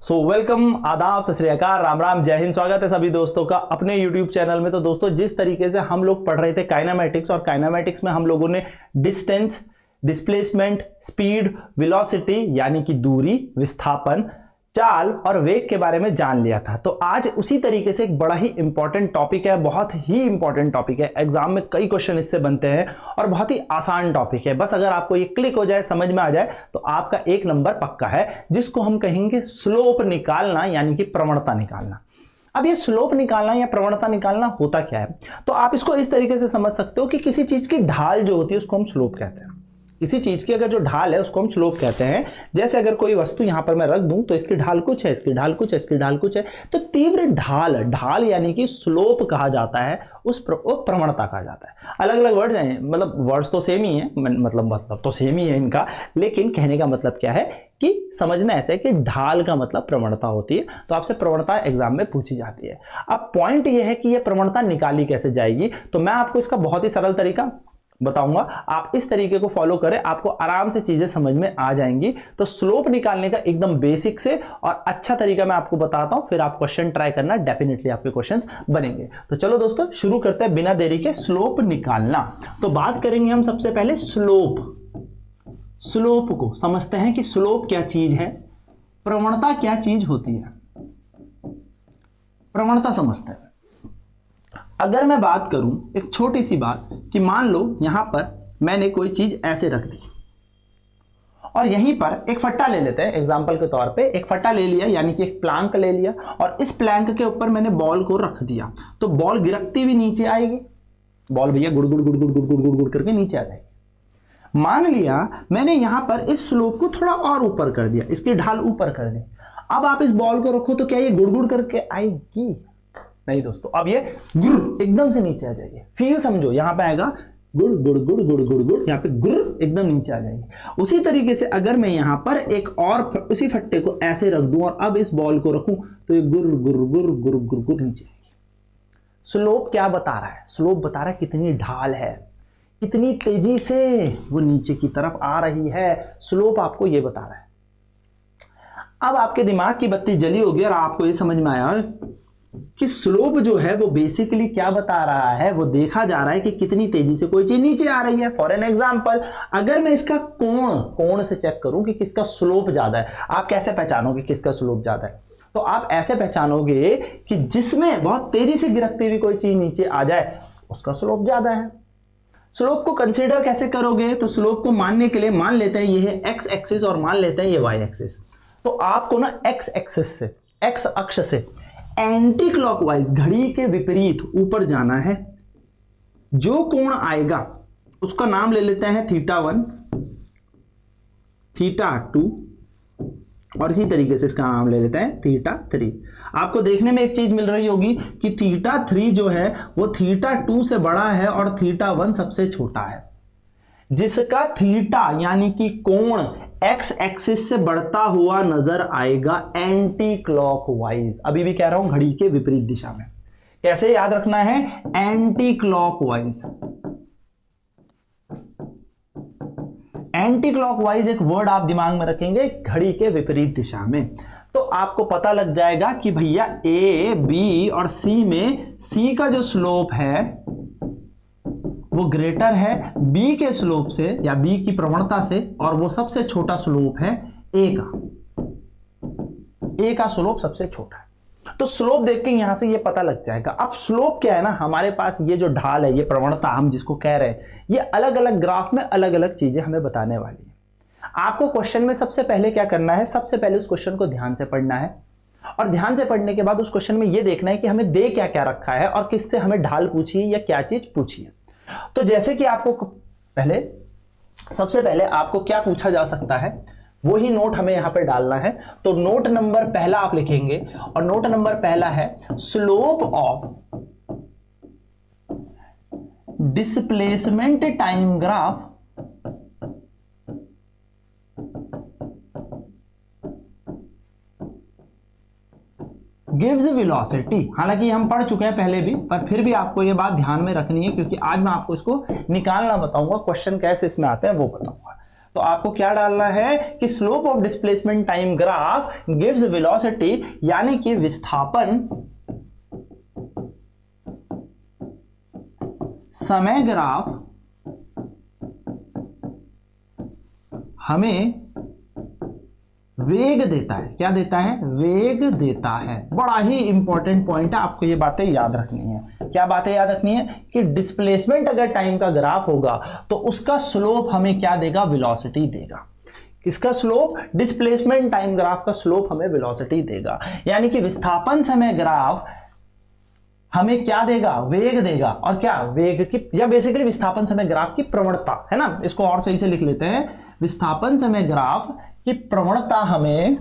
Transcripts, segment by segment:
Welcome, आदाब, सत श्री अकाल, राम राम, जय हिंद। स्वागत है सभी दोस्तों का अपने यूट्यूब चैनल में। तो दोस्तों, जिस तरीके से हम लोग पढ़ रहे थे काइनेमैटिक्स, और काइनेमैटिक्स में हम लोगों ने डिस्टेंस, डिस्प्लेसमेंट, स्पीड, वेलोसिटी यानी कि दूरी, विस्थापन, चाल और वेग के बारे में जान लिया था। तो आज उसी तरीके से एक बड़ा ही इंपॉर्टेंट टॉपिक है, बहुत ही इंपॉर्टेंट टॉपिक है, एग्जाम में कई क्वेश्चन इससे बनते हैं और बहुत ही आसान टॉपिक है। बस अगर आपको ये क्लिक हो जाए, समझ में आ जाए, तो आपका एक नंबर पक्का है, जिसको हम कहेंगे स्लोप निकालना यानी कि प्रवणता निकालना। अब ये स्लोप निकालना या प्रवणता निकालना होता क्या है, तो आप इसको इस तरीके से समझ सकते हो कि किसी चीज की ढाल जो होती है उसको हम स्लोप कहते हैं। किसी चीज की अगर जो ढाल है उसको हम स्लोप कहते हैं। जैसे अगर कोई वस्तु यहां पर मैं रख दूं तो इसकी ढाल कुछ है, इसकी ढाल कुछ है, इसकी ढाल कुछ है, तो तीव्र ढाल यानी कि स्लोप कहा जाता है, उस प्रवणता कहा जाता है। अलग अलग वर्ड हैं, मतलब वर्ड्स तो सेम ही है, मतलब तो सेम ही है इनका, लेकिन कहने का मतलब क्या है कि समझना ऐसा है कि ढाल का मतलब प्रवणता होती है। तो आपसे प्रवणता एग्जाम में पूछी जाती है। अब पॉइंट यह है कि यह प्रवणता निकाली कैसे जाएगी, तो मैं आपको इसका बहुत ही सरल तरीका बताऊंगा। आप इस तरीके को फॉलो करें, आपको आराम से चीजें समझ में आ जाएंगी। तो स्लोप निकालने का एकदम बेसिक से और अच्छा तरीका मैं आपको बताता हूं, फिर आप क्वेश्चन ट्राई करना, डेफिनेटली आपके क्वेश्चंस बनेंगे। तो चलो दोस्तों, शुरू करते हैं बिना देरी के स्लोप निकालना। तो बात करेंगे हम सबसे पहले स्लोप को समझते हैं कि स्लोप क्या चीज है, प्रवणता क्या चीज होती है। प्रवणता समझते हैं। अगर मैं बात करूं एक छोटी सी बात कि मान लो यहां पर मैंने कोई चीज ऐसे रख दी और यहीं पर एक फट्टा ले लेते हैं, एग्जांपल के तौर पे एक फट्टा ले लिया, यानी कि एक प्लैंक ले लिया, और इस प्लैंक के ऊपर मैंने बॉल को रख दिया, तो बॉल गिरकती हुई नीचे आएगी। बॉल भैया गुड़ गुड़ गुड़ गुड़ गुड़ गुड़ गुड़ गुड़ करके नीचे आ जाएगी। मान लिया मैंने यहां पर इस स्लोप को थोड़ा और ऊपर कर दिया, इसकी ढाल ऊपर कर दी। अब आप इस बॉल को रखो तो क्या ये गुड़ गुड़ करके आएगी? नहीं दोस्तों, अब ये गुर एकदम से नीचे आ जाएगी। फील समझो, यहां पे आएगा गुड़ गुड़ गुड़ गुड़ गुड़ गुड़, यहां पे गुर एकदम नीचे आ जाएगी। उसी तरीके से अगर मैं यहां पर एक और उसी फट्टे को ऐसे रख दूं और अब इस बॉल को रखूं तो ये गुर गुर गुर गुर गुर गुर नीचे आएगी। स्लोप क्या बता रहा है? स्लोप बता रहा है कितनी ढाल है, कितनी तेजी से वो नीचे की तरफ आ रही है। स्लोप आपको ये बता रहा है। अब आपके दिमाग की बत्ती जली होगी और आपको ये समझ में आया कि स्लोप जो है वो बेसिकली क्या बता रहा है, वो देखा जा रहा है कि कितनी तेजी से कोई चीज नीचे आ रही है। फॉर एन एग्जांपल, अगर मैं इसका कोण से चेक करूं कि किसका स्लोप ज्यादा है, आप कैसे पहचानोगे किसका स्लोप ज्यादा है? तो आप ऐसे पहचानोगे कि जिसमें बहुत तेजी से गिरकती हुई कोई चीज नीचे आ जाए उसका स्लोप ज्यादा है। स्लोप को कंसीडर कैसे करोगे? तो स्लोप को मानने के लिए मान लेते हैं ये है एक्स एक्सिस और मान लेते हैं ये वाई एक्सिस। तो आपको ना एक्स एक्सिस से, एक्स अक्ष से एंटी क्लॉकवाइज, घड़ी के विपरीत ऊपर जाना है। जो कोण आएगा उसका नाम ले लेते हैं θ1, θ2 और इसी तरीके से इसका नाम ले लेते हैं θ3। आपको देखने में एक चीज मिल रही होगी कि θ3 जो है वो θ2 से बड़ा है और θ1 सबसे छोटा है। जिसका थीटा यानी कि कोण एक्स एक्सिस से बढ़ता हुआ नजर आएगा एंटी क्लॉकवाइज। अभी भी कह रहा हूं घड़ी के विपरीत दिशा में। कैसे याद रखना है? Anti clockwise. एंटी क्लॉकवाइज एक वर्ड आप दिमाग में रखेंगे, घड़ी के विपरीत दिशा में, तो आपको पता लग जाएगा कि भैया ए, बी और सी में सी का जो स्लोप है वो ग्रेटर है बी के स्लोप से या बी की प्रवणता से, और वो सबसे छोटा स्लोप है ए का। ए का स्लोप सबसे छोटा है। तो स्लोप देख के यहां से ये पता लग जाएगा। अब स्लोप क्या है ना, हमारे पास ये जो ढाल है, ये प्रवणता हम जिसको कह रहे हैं, ये अलग अलग ग्राफ में अलग अलग चीजें हमें बताने वाली है। आपको क्वेश्चन में सबसे पहले क्या करना है? सबसे पहले उस क्वेश्चन को ध्यान से पढ़ना है, और ध्यान से पढ़ने के बाद उस क्वेश्चन में ये देखना है कि हमें दे क्या क्या रखा है और किससे हमें ढाल पूछी है या क्या चीज पूछी है। तो जैसे कि आपको सबसे पहले आपको क्या पूछा जा सकता है, वो ही नोट हमें यहां पे डालना है। तो नोट नंबर पहला आप लिखेंगे, और नोट नंबर पहला है slope of displacement time graph gives velocity. हालांकि हम पढ़ चुके हैं पहले भी, पर फिर भी आपको ये बात ध्यान में रखनी है, क्योंकि आज मैं आपको इसको निकालना बताऊंगा, क्वेश्चन कैसे इसमें आते हैं वो बताऊंगा। तो आपको क्या डालना है कि slope of displacement time graph gives velocity, यानी कि विस्थापन समय ग्राफ हमें वेग देता है। क्या देता है? वेग देता है। बड़ा ही इंपॉर्टेंट पॉइंट है, आपको ये बातें याद रखनी है। क्या बातें याद रखनी है कि डिस्प्लेसमेंट अगर टाइम का ग्राफ होगा तो उसका स्लोप हमें क्या देगा? वेलोसिटी देगा। किसका स्लोप? डिस्प्लेसमेंट टाइम ग्राफ का स्लोप हमें वेलोसिटी देगा। यानी कि विस्थापन समय ग्राफ हमें क्या देगा? वेग देगा। और क्या? वेग की, या बेसिकली विस्थापन समय ग्राफ की प्रवणता है ना, इसको और सही से लिख लेते हैं। विस्थापन समय ग्राफ की प्रवणता हमें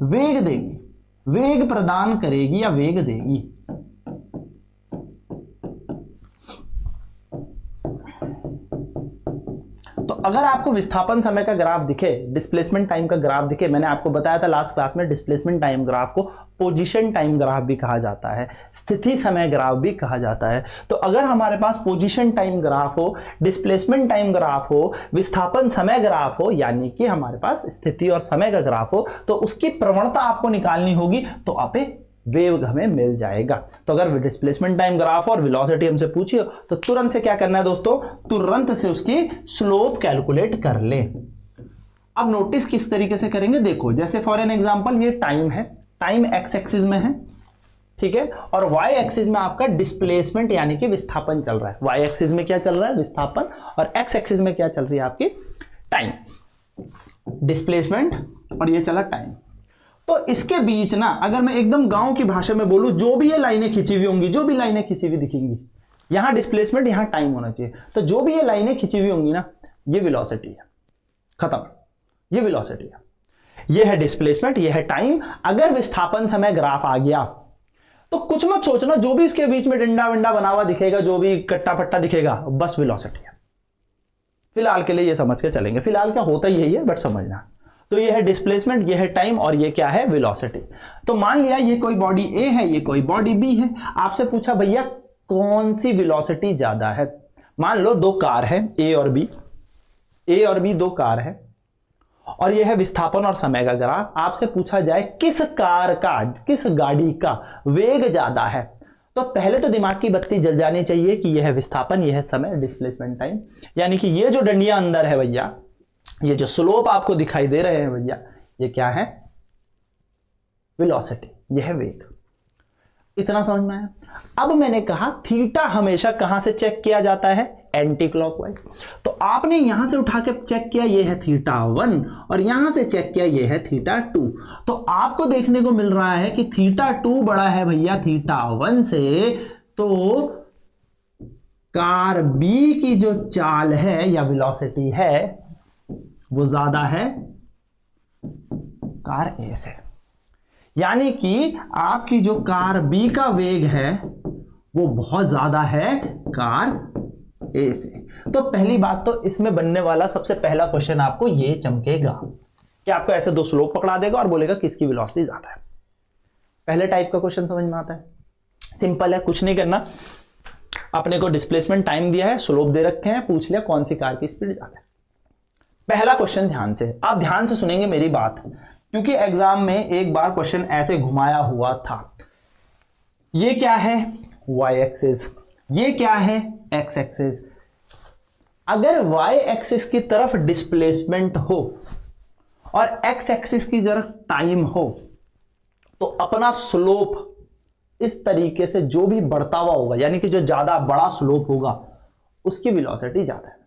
वेग देगी, वेग प्रदान करेगी या वेग देगी। तो अगर आपको विस्थापन समय का ग्राफ दिखे, डिस्प्लेसमेंट टाइम का ग्राफ दिखे, मैंने आपको बताया था लास्ट क्लास में, डिस्प्लेसमेंट टाइम ग्राफ को पोजीशन टाइम ग्राफ भी कहा जाता है, स्थिति समय ग्राफ भी कहा जाता है। तो अगर हमारे पास पोजीशन टाइम ग्राफ हो, डिस्प्लेसमेंट टाइम ग्राफ हो, विस्थापन समय ग्राफ हो, यानी कि हमारे पास स्थिति और समय का ग्राफ हो, तो उसकी प्रवणता आपको निकालनी होगी, तो आप वेग हमें मिल जाएगा। तो अगर डिस्प्लेसमेंट टाइम ग्राफ और वेलोसिटी हमसे पूछिए तो तुरंत से क्या करना है दोस्तों? तुरंत से उसकी स्लोप कैलकुलेट कर ले। अब नोटिस किस तरीके से करेंगे, देखो, जैसे फॉर एन एग्जांपल ये टाइम है, टाइम एक्स एक्सिस में है, ठीक है, और वाई एक्सिस में आपका डिस्प्लेसमेंट यानी कि विस्थापन चल रहा है। वाई एक्सिस में क्या चल रहा है? विस्थापन। और एक्स एक्सिस में क्या चल रही है? आपकी टाइम, डिस्प्लेसमेंट, और ये चला टाइम। तो इसके बीच ना, अगर मैं एकदम गांव की भाषा में बोलूं, जो भी ये लाइनें खिंची हुई होंगी, जो भी लाइनें खिंची हुई दिखेंगी, यहां डिस्प्लेसमेंट, यहां टाइम होना चाहिए। तो जो भी ये लाइनें खिंची हुई होंगी ना, ये वेलोसिटी है, खत्म, ये वेलोसिटी है, ये है डिस्प्लेसमेंट, ये है टाइम। अगर विस्थापन समय ग्राफ आ गया तो कुछ मत सोचना, जो भी इसके बीच में डंडा वंडा बना हुआ दिखेगा, जो भी कट्टा पट्टा दिखेगा, बस वेलोसिटी है। फिलहाल के लिए ये समझ के चलेंगे, फिलहाल क्या होता ही यही है, बट समझना। तो ये है डिस्प्लेसमेंट, ये है टाइम, और ये क्या है? वेलोसिटी। तो मान लिया ये कोई बॉडी ए है, ये कोई बॉडी बी है। आपसे पूछा भैया कौन सी वेलोसिटी ज्यादा है। मान लो दो कार है, ए और बी दो कार है, और यह है विस्थापन और समय का ग्राफ। आपसे पूछा जाए किस कार का, किस गाड़ी का वेग ज्यादा है, तो पहले तो दिमाग की बत्ती जल जानी चाहिए कि यह है विस्थापन, यह है समय, डिस्प्लेसमेंट टाइम। यानी कि ये जो डंडियां अंदर है भैया, ये जो स्लोप आपको दिखाई दे रहे हैं भैया, ये क्या है? वेलोसिटी, यह है वेग। इतना समझ में आया? अब मैंने कहा थीटा हमेशा कहां से चेक किया जाता है? Anti clockwise. तो आपने यहां से उठा के चेक किया, ये है थीटा 1, और यहां से चेक किया, ये है थीटा 2। तो आपको देखने को मिल रहा है कि थीटा 2 बड़ा है भैया थीटा 1 से। तो कार बी की जो चाल है या वेलोसिटी है वो ज्यादा है कार ए से। यानी कि आपकी जो कार बी का वेग है वो बहुत ज्यादा है कार ए से। तो पहली बात तो इसमें बनने वाला सबसे पहला क्वेश्चन आपको ये चमकेगा कि आपको ऐसे दो स्लोप पकड़ा देगा और बोलेगा किसकी वेलोसिटी ज्यादा है। पहले टाइप का क्वेश्चन समझ में आता है, सिंपल है, कुछ नहीं करना। अपने को डिस्प्लेसमेंट टाइम दिया है, स्लोप दे रखे हैं, पूछ लिया कौन सी कार की स्पीड ज्यादा है। पहला क्वेश्चन ध्यान से, आप ध्यान से सुनेंगे मेरी बात, क्योंकि एग्जाम में एक बार क्वेश्चन ऐसे घुमाया हुआ था। ये क्या है? वाई एक्सिस, ये क्या है? X axis. अगर वाई एक्सिस की तरफ डिस्प्लेसमेंट हो और एक्स एक्सिस की तरफ टाइम हो, तो अपना स्लोप इस तरीके से जो भी बढ़ता हुआ होगा, यानी कि जो ज्यादा बड़ा स्लोप होगा उसकी वेलोसिटी ज्यादा है।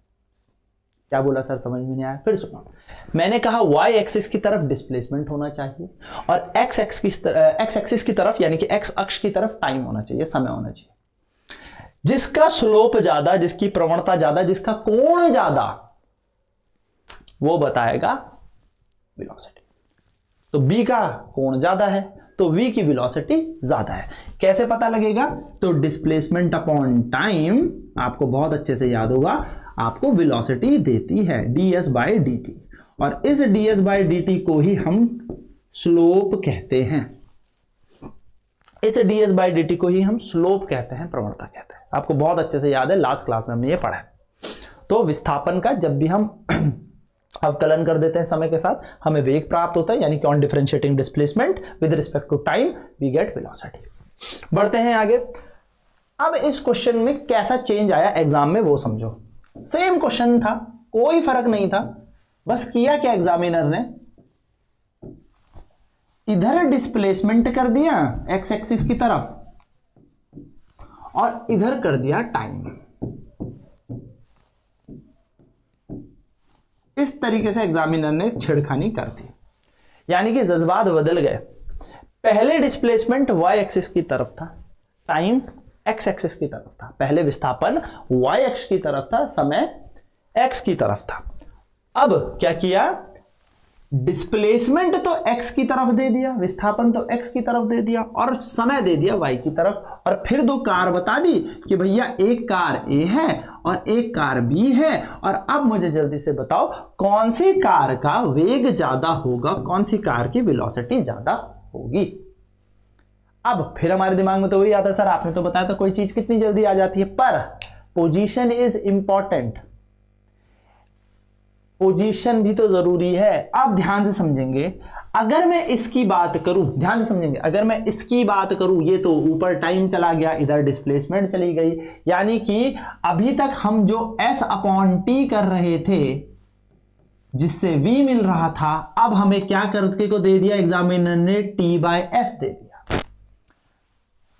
क्या बोला सर, समझ में नहीं आया? फिर सुनो, मैंने कहा वाई एक्सिस की तरफ डिस्प्लेसमेंट होना चाहिए और एक्स एक्सिस की तरफ यानी कि एक्स अक्ष की तरफ टाइम होना चाहिए, समय होना चाहिए। जिसका स्लोप ज्यादा, जिसकी प्रवणता ज्यादा, जिसका कोण ज्यादा, वो बताएगा वेलोसिटी। तो बी का कोण ज्यादा है तो v की वेलोसिटी ज्यादा है। कैसे पता लगेगा? तो डिस्प्लेसमेंट अपॉन टाइम आपको बहुत अच्छे से याद होगा, आपको वेलोसिटी देती है ds बाई dt, और इस ds बाई dt को ही हम स्लोप कहते हैं। इस ds बाई dt को ही हम स्लोप कहते हैं, प्रवणता कहते हैं। आपको बहुत अच्छे से याद है, लास्ट क्लास में हमने ये पढ़ा है। तो विस्थापन का जब भी हम अवकलन कर देते हैं समय के साथ, हमें वेग प्राप्त होता है, यानी कि on differentiating displacement with respect to time we get velocity. बढ़ते हैं आगे। अब इस क्वेश्चन में कैसा चेंज आया एग्जाम में वो समझो। सेम क्वेश्चन था, कोई फर्क नहीं था, बस किया क्या एग्जामिनर ने, इधर डिस्प्लेसमेंट कर दिया एक्स एक्सिस की तरफ और इधर कर दिया टाइम। इस तरीके से एग्जामिनर ने छेड़खानी कर दी, यानी कि जज्बात बदल गए। पहले डिस्प्लेसमेंट वाई एक्सिस की तरफ था, टाइम एक्स एक्सिस की तरफ था। पहले विस्थापन वाई एक्स की तरफ था, समय एक्स की तरफ था। अब क्या किया, डिस्प्लेसमेंट तो x की तरफ दे दिया, विस्थापन तो x की तरफ दे दिया और समय दे दिया y की तरफ। और फिर दो कार बता दी कि भैया एक कार A है और एक कार B है, और अब मुझे जल्दी से बताओ कौन सी कार का वेग ज्यादा होगा, कौन सी कार की वेलोसिटी ज्यादा होगी। अब फिर हमारे दिमाग में तो वही आता है, सर आपने तो बताया था कोई चीज कितनी जल्दी आ जाती है, पर पोजीशन इज इंपॉर्टेंट, पोजीशन भी तो जरूरी है। आप ध्यान से समझेंगे, अगर मैं इसकी बात करूं, ध्यान से समझेंगे, अगर मैं इसकी बात करूं, ये तो ऊपर टाइम चला गया, इधर डिस्प्लेसमेंट चली गई, यानी कि अभी तक हम जो s अपॉन टी कर रहे थे जिससे v मिल रहा था, अब हमें क्या करके को दे दिया एग्जामिनर ने, t बाय एस दे दिया,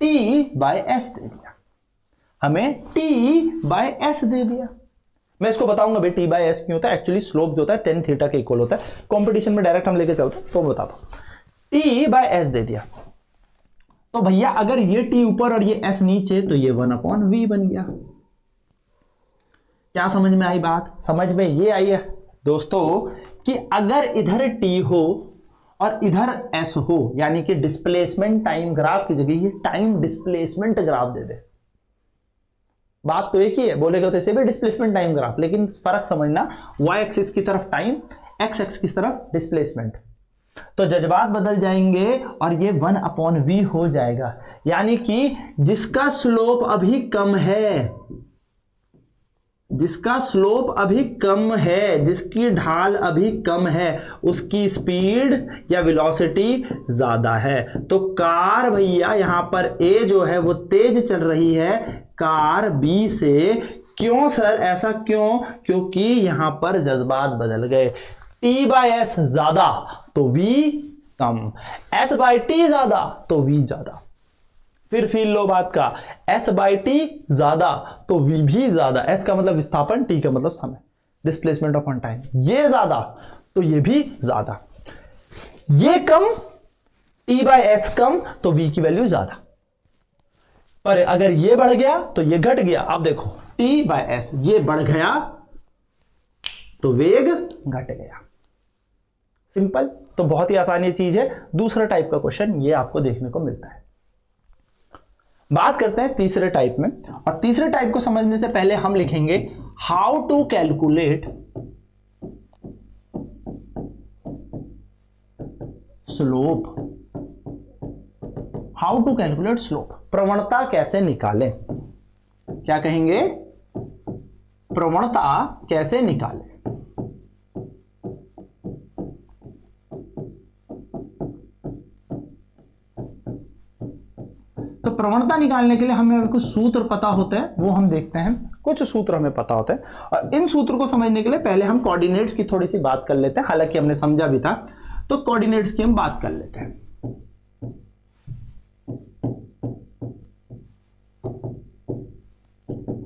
t बाय एस दे दिया, हमें t बाय एस दे दिया। मैं इसको बताऊंगा भाई टी बाई एस क्यों होता है, एक्चुअली स्लोप जो होता है टेन थीटा के इक्वल होता है। कंपटीशन में डायरेक्ट हम लेके चलते हैं तो बताता हूं। टी बाई एस दे दिया, तो भैया अगर ये टी ऊपर और ये एस नीचे तो ये 1/v बन गया। क्या समझ में आई बात? समझ में ये आई है दोस्तों कि अगर इधर टी हो और इधर एस हो, यानी कि डिस्प्लेसमेंट टाइम ग्राफ की जगह ये टाइम डिस्प्लेसमेंट ग्राफ दे दे, बात तो एक ही है, बोलेगा तो इसे भी डिस्प्लेसमेंट टाइम ग्राफ, लेकिन फर्क समझना, वाई एक्सिस की तरफ टाइम, एक्स एक्सिस की तरफ डिस्प्लेसमेंट, तो जज्बात बदल जाएंगे और ये 1/v हो जाएगा। यानी कि जिसका स्लोप अभी कम है, जिसका स्लोप अभी कम है, जिसकी ढाल अभी कम है, उसकी स्पीड या वेलोसिटी ज्यादा है। तो कार भैया यहां पर ए जो है वो तेज चल रही है कार बी से। क्यों सर, ऐसा क्यों? क्योंकि यहां पर जज्बात बदल गए। टी बाय एस ज्यादा तो वी कम, एस बाय टी ज्यादा तो वी ज्यादा। फिर फील लो बात का, एस बाई टी ज्यादा तो वी भी ज्यादा। एस का मतलब विस्थापन, टी का मतलब समय, डिस्प्लेसमेंट अपॉन टाइम। ये ज्यादा तो ये भी ज्यादा, ये कम, टी बाय एस कम तो वी की वैल्यू ज्यादा। पर अगर ये बढ़ गया तो ये घट गया। अब देखो टी बाय एस, ये बढ़ गया तो वेग घट गया। सिंपल, तो बहुत ही आसानी चीज है। दूसरा टाइप का क्वेश्चन ये आपको देखने को मिलता है। बात करते हैं तीसरे टाइप में, और तीसरे टाइप को समझने से पहले हम लिखेंगे how to calculate slope. How to calculate slope, प्रवणता कैसे निकालें। क्या कहेंगे? प्रवणता कैसे निकालें। तो प्रवणता निकालने के लिए हमें कुछ सूत्र पता होते हैं, वो हम देखते हैं। कुछ सूत्र हमें पता होते हैं, और इन सूत्र को समझने के लिए पहले हम कोऑर्डिनेट्स की थोड़ी सी बात कर लेते हैं। हालांकि हमने समझा भी था, तो कोऑर्डिनेट्स की हम बात कर लेते हैं।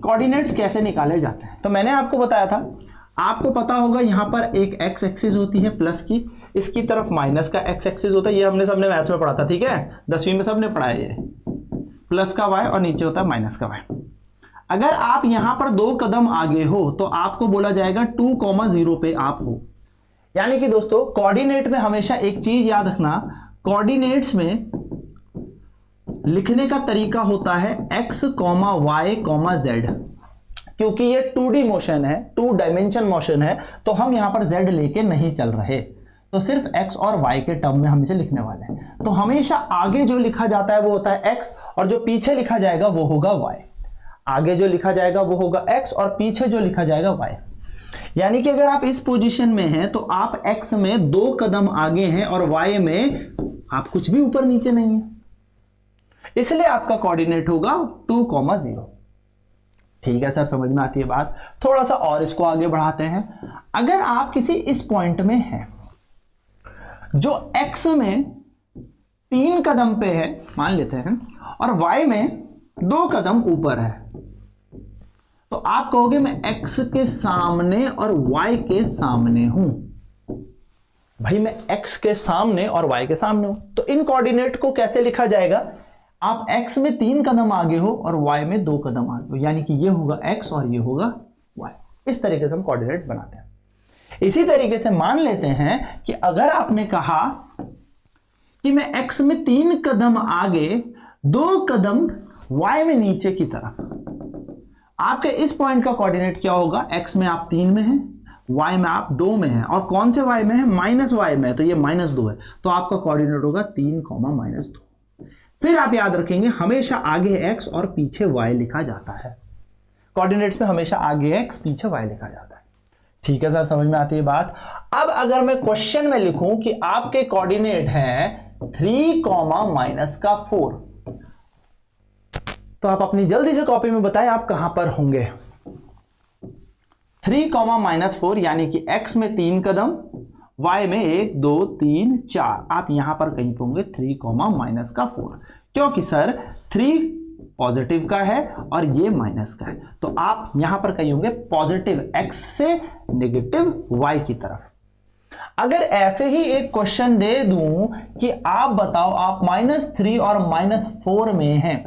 कोऑर्डिनेट्स कैसे निकाले जाते हैं, तो मैंने आपको बताया था, आपको पता होगा यहां पर एक एक्स एक्सिस होती है प्लस की, इसकी तरफ माइनस का एक्स एक्सिस होता है। ये हमने सबने मैथ्स में पढ़ा था, ठीक है, 10वीं में सबने पढ़ा है। ये प्लस का वाई और नीचे होता है माइनस का वाई। अगर आप यहां पर 2 कदम आगे हो तो आपको बोला जाएगा 2,0 पे आप हो। यानी कि दोस्तों कोऑर्डिनेट में हमेशा एक चीज याद रखना, कोऑर्डिनेट्स में लिखने का तरीका होता है x, y, z। क्योंकि ये 2D मोशन है, 2 डायमेंशन मोशन है, तो हम यहां पर z लेके नहीं चल रहे। तो सिर्फ x और y के टर्म में हम इसे लिखने वाले हैं। तो हमेशा आगे जो लिखा जाता है वो होता है x और जो पीछे लिखा जाएगा वो होगा y। आगे जो लिखा जाएगा वो होगा x और पीछे जो लिखा जाएगा y। यानी कि अगर आप इस पोजीशन में हैं तो आप x में 2 कदम आगे हैं और y में आप कुछ भी ऊपर नीचे नहीं है, इसलिए आपका कोऑर्डिनेट होगा 2,0। ठीक है सर, समझ में आती है बात। थोड़ा सा और इसको आगे बढ़ाते हैं। अगर आप किसी इस पॉइंट में हैं जो x में 3 कदम पे है मान लेते हैं और y में 2 कदम ऊपर है, तो आप कहोगे मैं x के सामने और y के सामने हूं। भाई मैं x के सामने और y के सामने हूं, तो इन कोऑर्डिनेट को कैसे लिखा जाएगा? आप x में 3 कदम आगे हो और y में 2 कदम आगे हो, यानी कि ये होगा x और ये होगा y। इस तरीके से हम कोऑर्डिनेट बनाते हैं। इसी तरीके से मान लेते हैं कि अगर आपने कहा कि मैं x में 3 कदम आगे 2 कदम y में नीचे की तरफ, आपके इस पॉइंट का कोऑर्डिनेट क्या होगा? x में आप 3 में हैं, y में आप 2 में हैं, और कौन से y में है? माइनस y में, तो ये -2 है, तो आपका कोऑर्डिनेट होगा 3, -2। फिर आप याद रखेंगे हमेशा आगे x और पीछे y लिखा जाता है। कोऑर्डिनेट्स में हमेशा आगे x पीछे y लिखा जाता है। ठीक है सर, समझ में आती है बात। अब अगर मैं क्वेश्चन में लिखूं कि आपके कोऑर्डिनेट हैं 3, -4, तो आप अपनी जल्दी से कॉपी में बताएं आप कहां पर होंगे। 3, -4 यानी कि x में 3 कदम, y में 1, 2, 3, 4, आप यहां पर कहीं पे होंगे 3, -4, क्योंकि सर 3 पॉजिटिव का है और ये माइनस का है, तो आप यहां पर कहीं होंगे पॉजिटिव x से नेगेटिव y की तरफ। अगर ऐसे ही एक क्वेश्चन दे दूं कि आप बताओ आप -3 और -4 में हैं,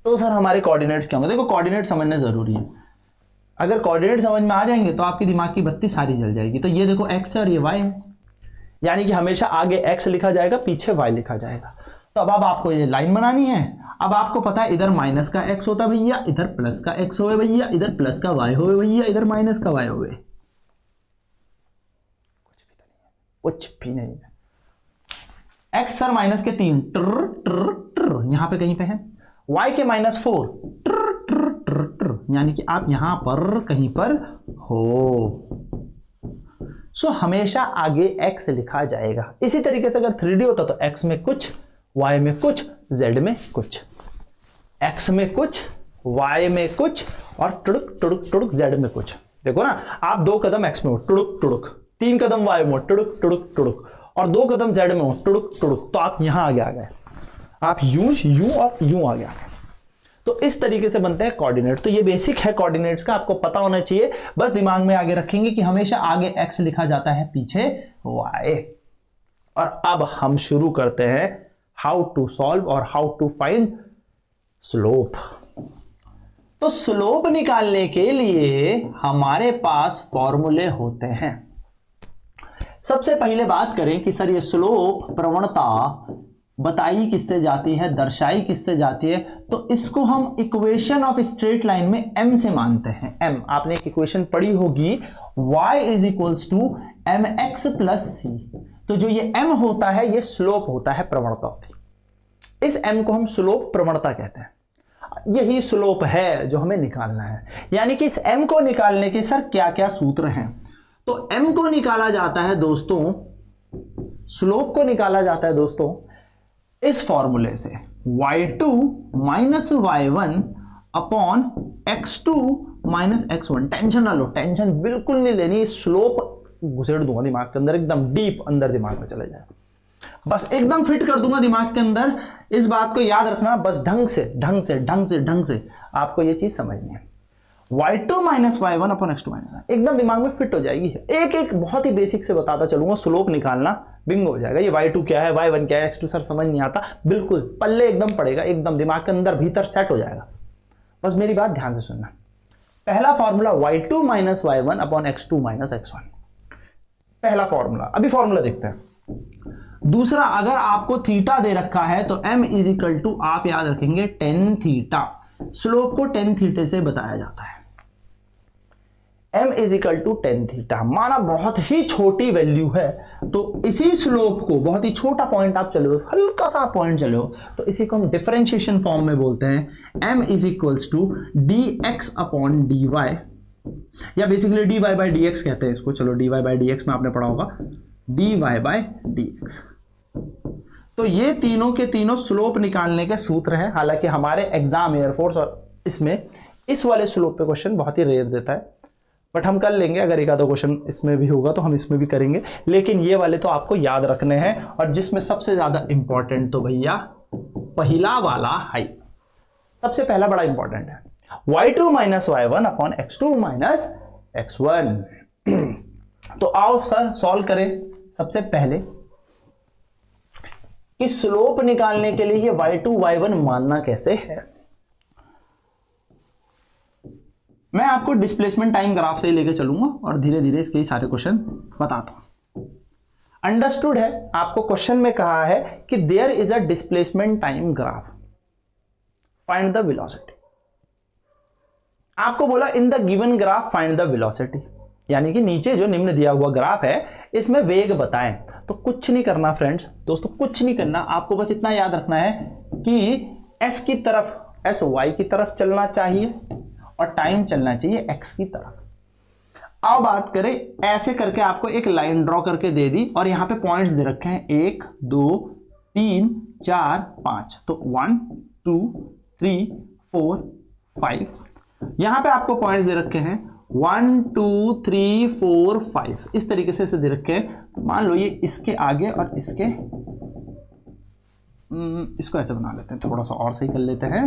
तो सर हमारे कोऑर्डिनेट्स क्या होंगे? देखो कोऑर्डिनेट समझना जरूरी है। अगर कोऑर्डिनेट समझ में आ जाएंगे तो आपकी दिमाग की बत्ती सारी जल जाएगी। तो ये देखो x है और ये y है, यानी कि हमेशा आगे x लिखा जाएगा पीछे y लिखा जाएगा। तो अब आपको ये लाइन बनानी है। अब आपको पता है इधर माइनस का x होता भैया, इधर प्लस का x होवे भैया, इधर प्लस का y होवे भैया, इधर माइनस का y होवे। कुछ भी नहीं है। x सर माइनस के 3 यहां पे कहीं पे है, y के -4 यानी कि आप यहां पर कहीं पर हो। सो हमेशा आगे x लिखा जाएगा। इसी तरीके से अगर 3D होता तो x में कुछ, y में कुछ, z में कुछ, x में कुछ, y में कुछ और टुड़ुक टुड़ुक टुड़ुक z में कुछ। देखो ना, आप 2 कदम x में हो, टुड़ुक टुड़ुक, 3 कदम y में हो, टुड़ुक टुड़ुक टुड़ुक, और 2 कदम z में हो, टुड़ुक टुड़ुक, तो आप यहां आगे आ गए। आप यूं और यूं आ गया। तो इस तरीके से बनते हैं कोऑर्डिनेट। तो ये बेसिक है कोऑर्डिनेट्स का, आपको पता होना चाहिए। बस दिमाग में आगे रखेंगे कि हमेशा आगे x लिखा जाता है पीछे y। और अब हम शुरू करते हैं हाउ टू सॉल्व और हाउ टू फाइंड स्लोप। तो स्लोप निकालने के लिए हमारे पास फॉर्मूले होते हैं। सबसे पहले बात करें कि सर ये स्लोप प्रवणता बताई किससे जाती है, दर्शाई किससे जाती है, तो इसको हम इक्वेशन ऑफ स्ट्रेट लाइन में m से मानते हैं। m आपने एक इक्वेशन पढ़ी होगी, y = mx + c। तो जो ये m होता है ये स्लोप होता है, प्रवणता होती है। इस m को हम स्लोप प्रवणता कहते हैं। यही स्लोप है जो हमें निकालना है। यानी कि इस m को निकालने के सर क्या क्या सूत्र हैं? तो m को निकाला जाता है दोस्तों, स्लोप को निकाला जाता है दोस्तों इस फॉर्मूले से, y2 - y1 upon x2 - x1। Tension ना लो, टेंशन बिल्कुल नहीं लेनी। स्लोप घुसेड़ दूंगा दिमाग के अंदर, एकदम डीप अंदर दिमाग में चले जाए, बस एकदम फिट कर दूंगा दिमाग के अंदर। इस बात को याद रखना, बस ढंग से आपको ये चीज समझनी है। y2 - y1 upon x2 - y1 एकदम दिमाग में फिट हो जाएगी। एक बहुत ही बेसिक से बताता चलूंगा, स्लोप निकालना बिंगो हो जाएगा। ये y2 क्या है, y1 क्या है, x2 सर समझ नहीं आता, बिल्कुल पल्ले एकदम पड़ेगा, एकदम दिमाग के अंदर भीतर सेट हो जाएगा। बस मेरी बात ध्यान से सुनना। पहला formula y2 - y1 upon x2 - x1, पहला फॉर्मूला। अभी फॉर्मूला देखते हैं। दूसरा, अगर आपको थीटा दे रखा है तो m = आप याद रखेंगे tan थीटा। स्लोप को tan थीटे से बताया जाता है। m is equal to tan theta, माना बहुत ही छोटी वैल्यू है, तो इसी स्लोप को, बहुत ही छोटा पॉइंट आप चलो, हल्का सा पॉइंट चलो, तो इसी को हम डिफरेंशिएशन फॉर्म में बोलते हैं m is equals to D X upon D Y, या basically D Y by D X कहते हैं इसको, चलो D Y by D X में आपने पढ़ा होगा, D Y by D X. तो ये तीनों के तीनों स्लोप निकालने के सूत्र हैं। हालांकि हमारे एग्जाम एयरफोर्स और इसमें इस वाले स्लोप पे क्वेश्चन बहुत ही रेयर देता है, बट हम कर लेंगे, अगर एक आधा क्वेश्चन इसमें भी होगा तो हम इसमें भी करेंगे, लेकिन ये वाले तो आपको याद रखने हैं। और जिसमें सबसे ज्यादा इंपॉर्टेंट तो भैया पहला वाला है, सबसे पहला बड़ा इंपॉर्टेंट है, y2 minus y1 upon x2 minus x1। तो आओ सर सॉल्व करें। सबसे पहले कि स्लोप निकालने के लिए ये y2 y1 मानना कैसे है, मैं आपको डिस्प्लेसमेंट टाइम ग्राफ से ही लेके चलूंगा और धीरे धीरे इसके सारे क्वेश्चन बताता हूं। अंडरस्टूड है, आपको क्वेश्चन में कहा है कि there is a displacement time graph, find the velocity. आपको बोला in the given graph find the velocity, यानी कि नीचे जो निम्न दिया हुआ ग्राफ है इसमें वेग बताएं। तो कुछ नहीं करना फ्रेंड्स, दोस्तों कुछ नहीं करना, आपको बस इतना याद रखना है कि s की तरफ, s y की तरफ चलना चाहिए और टाइम चलना चाहिए x की तरफ। अब बात करें, ऐसे करके आपको एक लाइन ड्रॉ करके दे दी और यहां पे पॉइंट्स दे रखे हैं 1 2 3 4 5, तो 1 2 3 4 5, यहां पे आपको पॉइंट्स दे रखे हैं 1 2 3 4 5, इस तरीके से दे रखे हैं। मान लो ये इसके आगे और इसके, इसको ऐसे बना लेते हैं, थोड़ा सा और सही कर लेते हैं,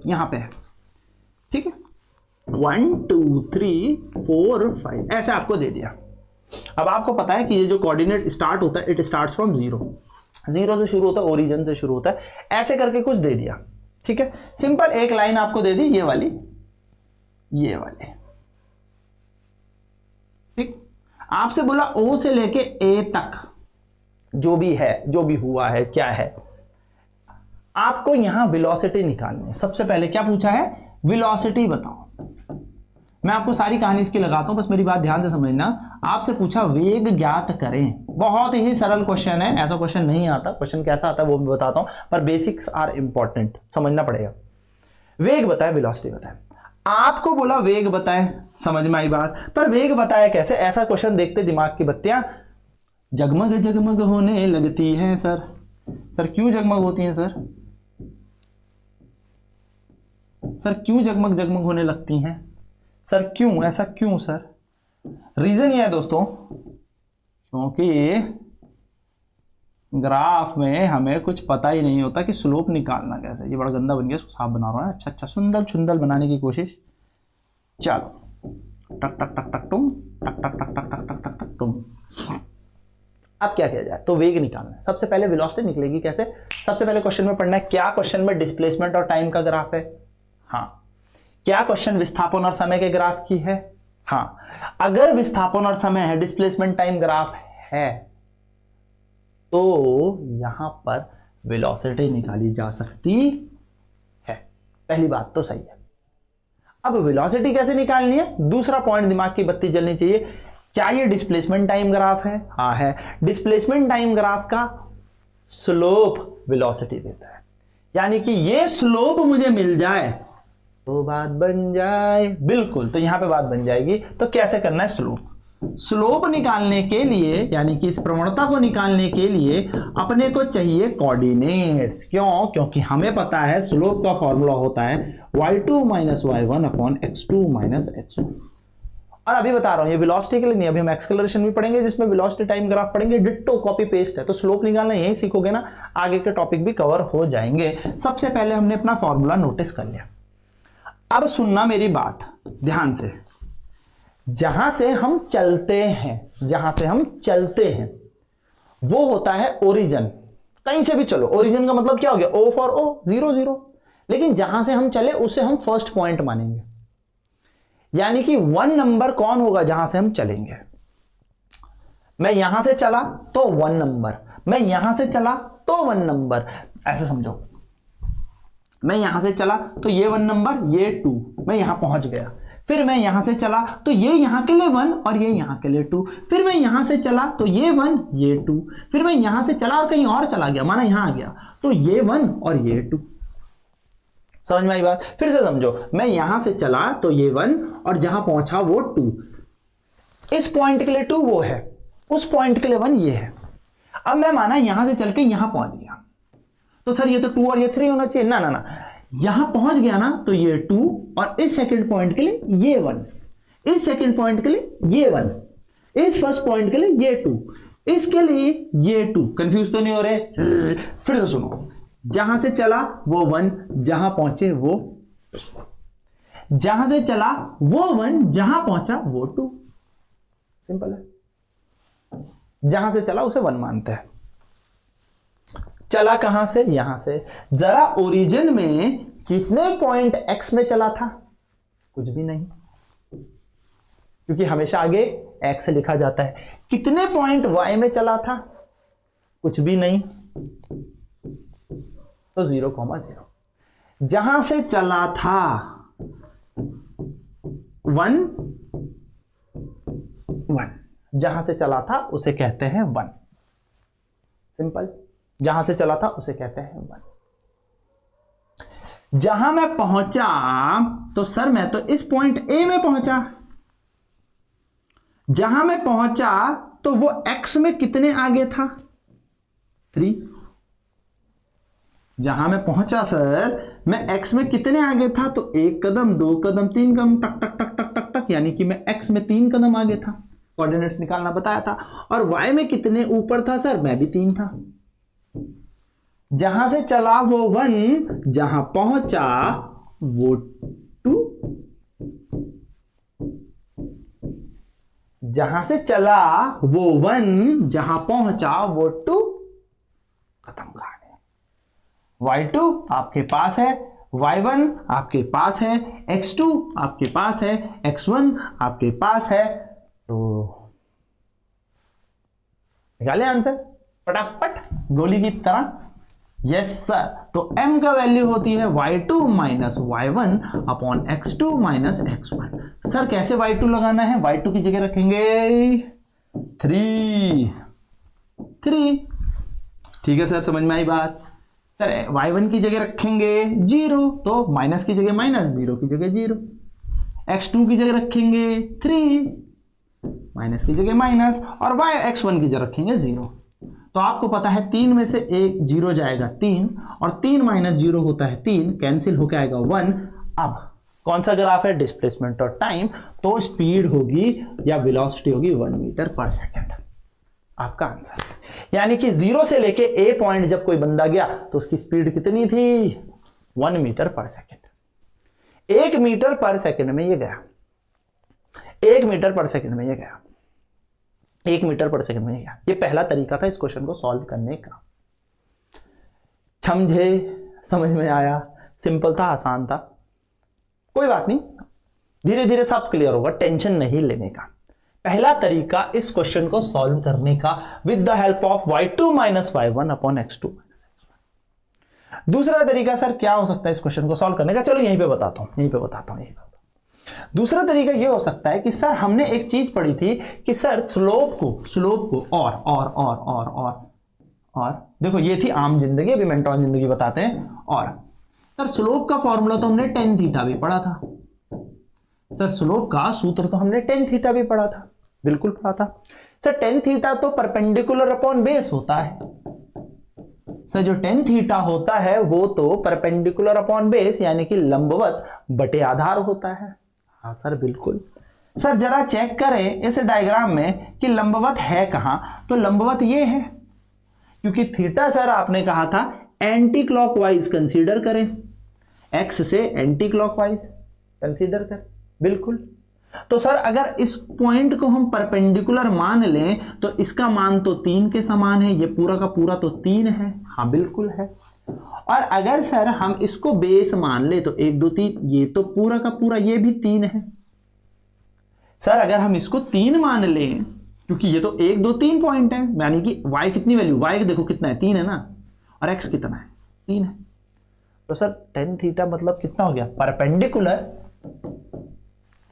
यहां पे है, ठीक है, 1 2 3 4 5 ऐसे आपको दे दिया। अब आपको पता है कि ये जो कोऑर्डिनेट स्टार्ट होता है, it starts from zero, zero से शुरू होता है, ओरिजिन से शुरू होता है, ऐसे करके कुछ दे दिया, ठीक है। सिंपल एक लाइन आपको दे दी, ये वाली, ये वाली, ठीक। आपसे बोला O से लेके A तक जो भी है, जो भी हुआ है, क्या है, आपको यहां वेलोसिटी निकालनी है। सबसे पहले क्या पूछा है, वेलोसिटी बताओ। मैं आपको सारी कहानी इसकी लगाता हूं, बस मेरी बात ध्यान से समझना। आपसे पूछा वेग ज्ञात करें, बहुत ही सरल क्वेश्चन है, ऐसा क्वेश्चन नहीं आता, क्वेश्चन कैसा आता है वो भी बताता हूं, पर बेसिक्स आर इंपॉर्टेंट, समझना पड़ेगा। वेग बताए, वेलोसिटी बताए, आपको बोला वेग बताए, समझ में आई बात, पर वेग बताए कैसे, ऐसा क्वेश्चन देखते दिमाग की बत्तियां जगमग जगमग होने लगती हैं। सर क्यों जगमग होती हैं सर क्यों जगमग जगमग होने लगती हैं सर, क्यों, ऐसा क्यों सर? रीजन ये है दोस्तों, क्योंकि ग्राफ में हमें कुछ पता ही नहीं होता कि स्लोप निकालना कैसे। ये बड़ा गंदा बन गया, इसको साफ बना रहा है, अच्छा सुंदर सुंदर बनाने की कोशिश। चलो टक टक टक टक टुम, टक टक टक टक टक टक टक टक टुम। अब क्या किया जाए, तो वेग निकालना है। सबसे पहले वेलोसिटी निकलेगी कैसे, सबसे पहले क्वेश्चन में पढ़ना है, क्या क्वेश्चन में डिस्प्लेसमेंट और टाइम का ग्राफ है, हाँ। क्या क्वेश्चन विस्थापन और समय के ग्राफ की है, हाँ। अगर विस्थापन और समय है, डिस्प्लेसमेंट टाइम ग्राफ है, तो यहां पर वेलोसिटी निकाली जा सकती है। पहली बात तो सही है। अब वेलोसिटी कैसे निकालनी है, दूसरा पॉइंट दिमाग की बत्ती जलनी चाहिए। क्या ये डिस्प्लेसमेंट टाइम ग्राफ है, हाँ है। डिस्प्लेसमेंट टाइम ग्राफ का स्लोप वेलोसिटी देता है, यानी कि ये स्लोप मुझे मिल जाए तो बात बन जाए, बिल्कुल। तो यहां पे बात बन जाएगी। तो कैसे करना है स्लोप निकालने के लिए, यानी कि इस प्रवणता को निकालने के लिए अपने को चाहिए कोऑर्डिनेट्स। क्यों, क्योंकि हमें पता है स्लोप का फॉर्मूला होता है y2 minus y1 upon x2 minus x1। और अभी बता रहा हूं ये वेलोसिटी के लिए नहीं, अभी हम एक्सेलरेशन भी पढ़ेंगे जिसमें वेलोसिटी टाइम ग्राफ पढ़ेंगे, डिट्टो कॉपी पेस्ट है। तो स्लोप निकालना यही सीखोगे ना, आगे के टॉपिक भी कवर हो जाएंगे। सबसे पहले हमने अपना फॉर्मूला नोटिस कर लिया। अब सुनना मेरी बात ध्यान से, जहां से हम चलते हैं वो होता है ओरिजिन। कहीं से भी चलो, ओरिजिन का मतलब क्या हो गया, O फॉर O, 0 0। लेकिन जहां से हम चले उसे हम फर्स्ट पॉइंट मानेंगे, यानी कि 1 नंबर कौन होगा जहां से हम चलेंगे। मैं यहां से चला तो 1 नंबर, मैं यहां से चला तो 1 नंबर, ऐसे समझो। मैं यहां से चला तो ये 1 नंबर, ये 2, मैं यहां पहुंच गया। फिर मैं यहां से चला तो ये यहां के लिए 1 और ये यहां के लिए 2। फिर मैं यहां से चला तो ये 1 ये 2। फिर मैं यहां से चला और कहीं और चला गया, माना यहां आ गया तो ये 1 और ये 2। समझ में आई बात? फिर से समझो, मैं यहां से चला तो ये 1 और जहां पहुंचा वो 2। इस पॉइंट के लिए 2 वो है, उस पॉइंट के लिए 1 ये है। अब मैं माना यहां से चल के यहां पहुंच गया तो सर ये तो 2 और ये 3 होना चाहिए। ना ना ना, यहां पहुंच गया ना तो ये 2 और इस सेकंड पॉइंट के लिए ये 1, इस सेकंड पॉइंट के लिए ये 1, इस फर्स्ट पॉइंट के लिए ये 2, इसके लिए ये 2। कंफ्यूज तो नहीं हो रहे? फिर से सुनो, जहां से चला वो 1, जहां पहुंचे वो 2, जहां से चला वो 1, जहां पहुंचा वो 2। सिंपल है। जहां से चला उसे 1 मानते हैं। चला कहां से? यहां से। जरा ओरिजिन में कितने पॉइंट एक्स में चला था? कुछ भी नहीं, क्योंकि हमेशा आगे एक्स लिखा जाता है। कितने पॉइंट वाई में चला था? कुछ भी नहीं, तो 0,0। जहां से चला था 1 1, जहां से चला था उसे कहते हैं 1। सिंपल। जहां से चला था उसे कहते हैं 1। जहां मैं पहुंचा तो सर मैं तो इस पॉइंट ए में पहुंचा। जहां मैं पहुंचा तो वो एक्स में कितने आगे था? 3। जहां मैं पहुंचा सर मैं एक्स में कितने आगे था? तो 1 कदम, 2 कदम, 3 कदम, टक टक टक टक टक टक, यानी कि मैं एक्स में 3 कदम आगे था। कोऑर्डिनेट्स निकालना बताया था। और वाई में कितने ऊपर था सर? मैं भी 3 था। जहां से चला वो 1, जहां पहुंचा वो 2। जहां से चला वो 1, जहां पहुंचा वो 2। खत्म कहानी। y2 आपके पास है, y1 आपके पास है, x2 आपके पास है, x1 आपके पास है। तो निकाले आंसर फटाफट गोली की तरह। Yes sir. तो m का वैल्यू होती है y2 minus y1 upon x2 minus x1। Sir कैसे y2 लगाना है? y2 की जगह रखेंगे 3। ठीक है सर, समझ में आई बात? सर y1 की जगह रखेंगे 0, तो माइनस की जगह माइनस, 0 की जगह 0। x2 की जगह रखेंगे 3, माइनस की जगह माइनस, और x1 की जगह रखेंगे 0। तो आपको पता है 3 में से एक 0 जाएगा 3, और 3 माइनस 0 होता है 3, कैंसिल होकर आएगा 1। अब कौन सा ग्राफ है? डिस्प्लेसमेंट और टाइम। तो स्पीड होगी या वेलोसिटी होगी 1 मीटर पर सेकंड। आपका आंसर। यानी कि 0 से लेके ए पॉइंट जब कोई बंदा गया तो उसकी स्पीड कितनी थी? 1 मीटर पर सेकंड। 1 मीटर पर सेकंड में ये गया, 1 मीटर पर सेकंड में ये गया, 1 मीटर पर सेकंड में गया। ये पहला तरीका था इस क्वेश्चन को सॉल्व करने का। समझे? समझ में आया? सिंपल था, आसान था, कोई बात नहीं, धीरे धीरे सब क्लियर होगा, टेंशन नहीं लेने का। पहला तरीका इस क्वेश्चन को सॉल्व करने का with the help of y2 minus y1 upon x2 minus x1। दूसरा तरीका सर क्या हो सकता है इस क्वेश्चन को सॉल्व करने का? चलो यहीं पे बताता हूं। दूसरा तरीका यह हो सकता है कि सर हमने एक चीज पढ़ी थी कि सर स्लोप को और देखो ये थी आम जिंदगी, अभी मेंटॉन जिंदगी बताते हैं। और सर स्लोप का फॉर्मूला तो हमने tan थीटा भी पढ़ा था। सर स्लोप का सूत्र तो हमने tan थीटा भी पढ़ा था, बिल्कुल पढ़ा था सर। tan थीटा तो परपेंडिकुलर अपॉन बेस होता है सर। जो tan थीटा होता है वो तो परपेंडिकुलर अपॉन बेस यानी कि लंबवत बटे आधार होता है। हाँ सर बिल्कुल। सर जरा चेक करें इस डायग्राम में कि लंबवत है कहां? तो लंबवत ये है, क्योंकि थीटा सर आपने कहा था एंटी क्लॉकवाइज कंसीडर करें, एक्स से एंटी क्लॉकवाइज कंसीडर करें, बिल्कुल। तो सर अगर इस पॉइंट को हम परपेंडिकुलर मान लें तो इसका मान तो 3 के समान है, ये पूरा का पूरा तो 3 है। हाँ बिल्कुल है। और अगर सर हम इसको बेस मान ले तो 1 2 3, ये तो पूरा का पूरा ये भी 3 है। सर अगर हम इसको 3 मान लें, क्योंकि ये तो 1 2 3 पॉइंट है, यानी कि y कितनी वैल्यू, y देखो कितना है 3 है ना, और x कितना है 3 है। तो सर टेन थीटा मतलब कितना हो गया, परपेंडिकुलर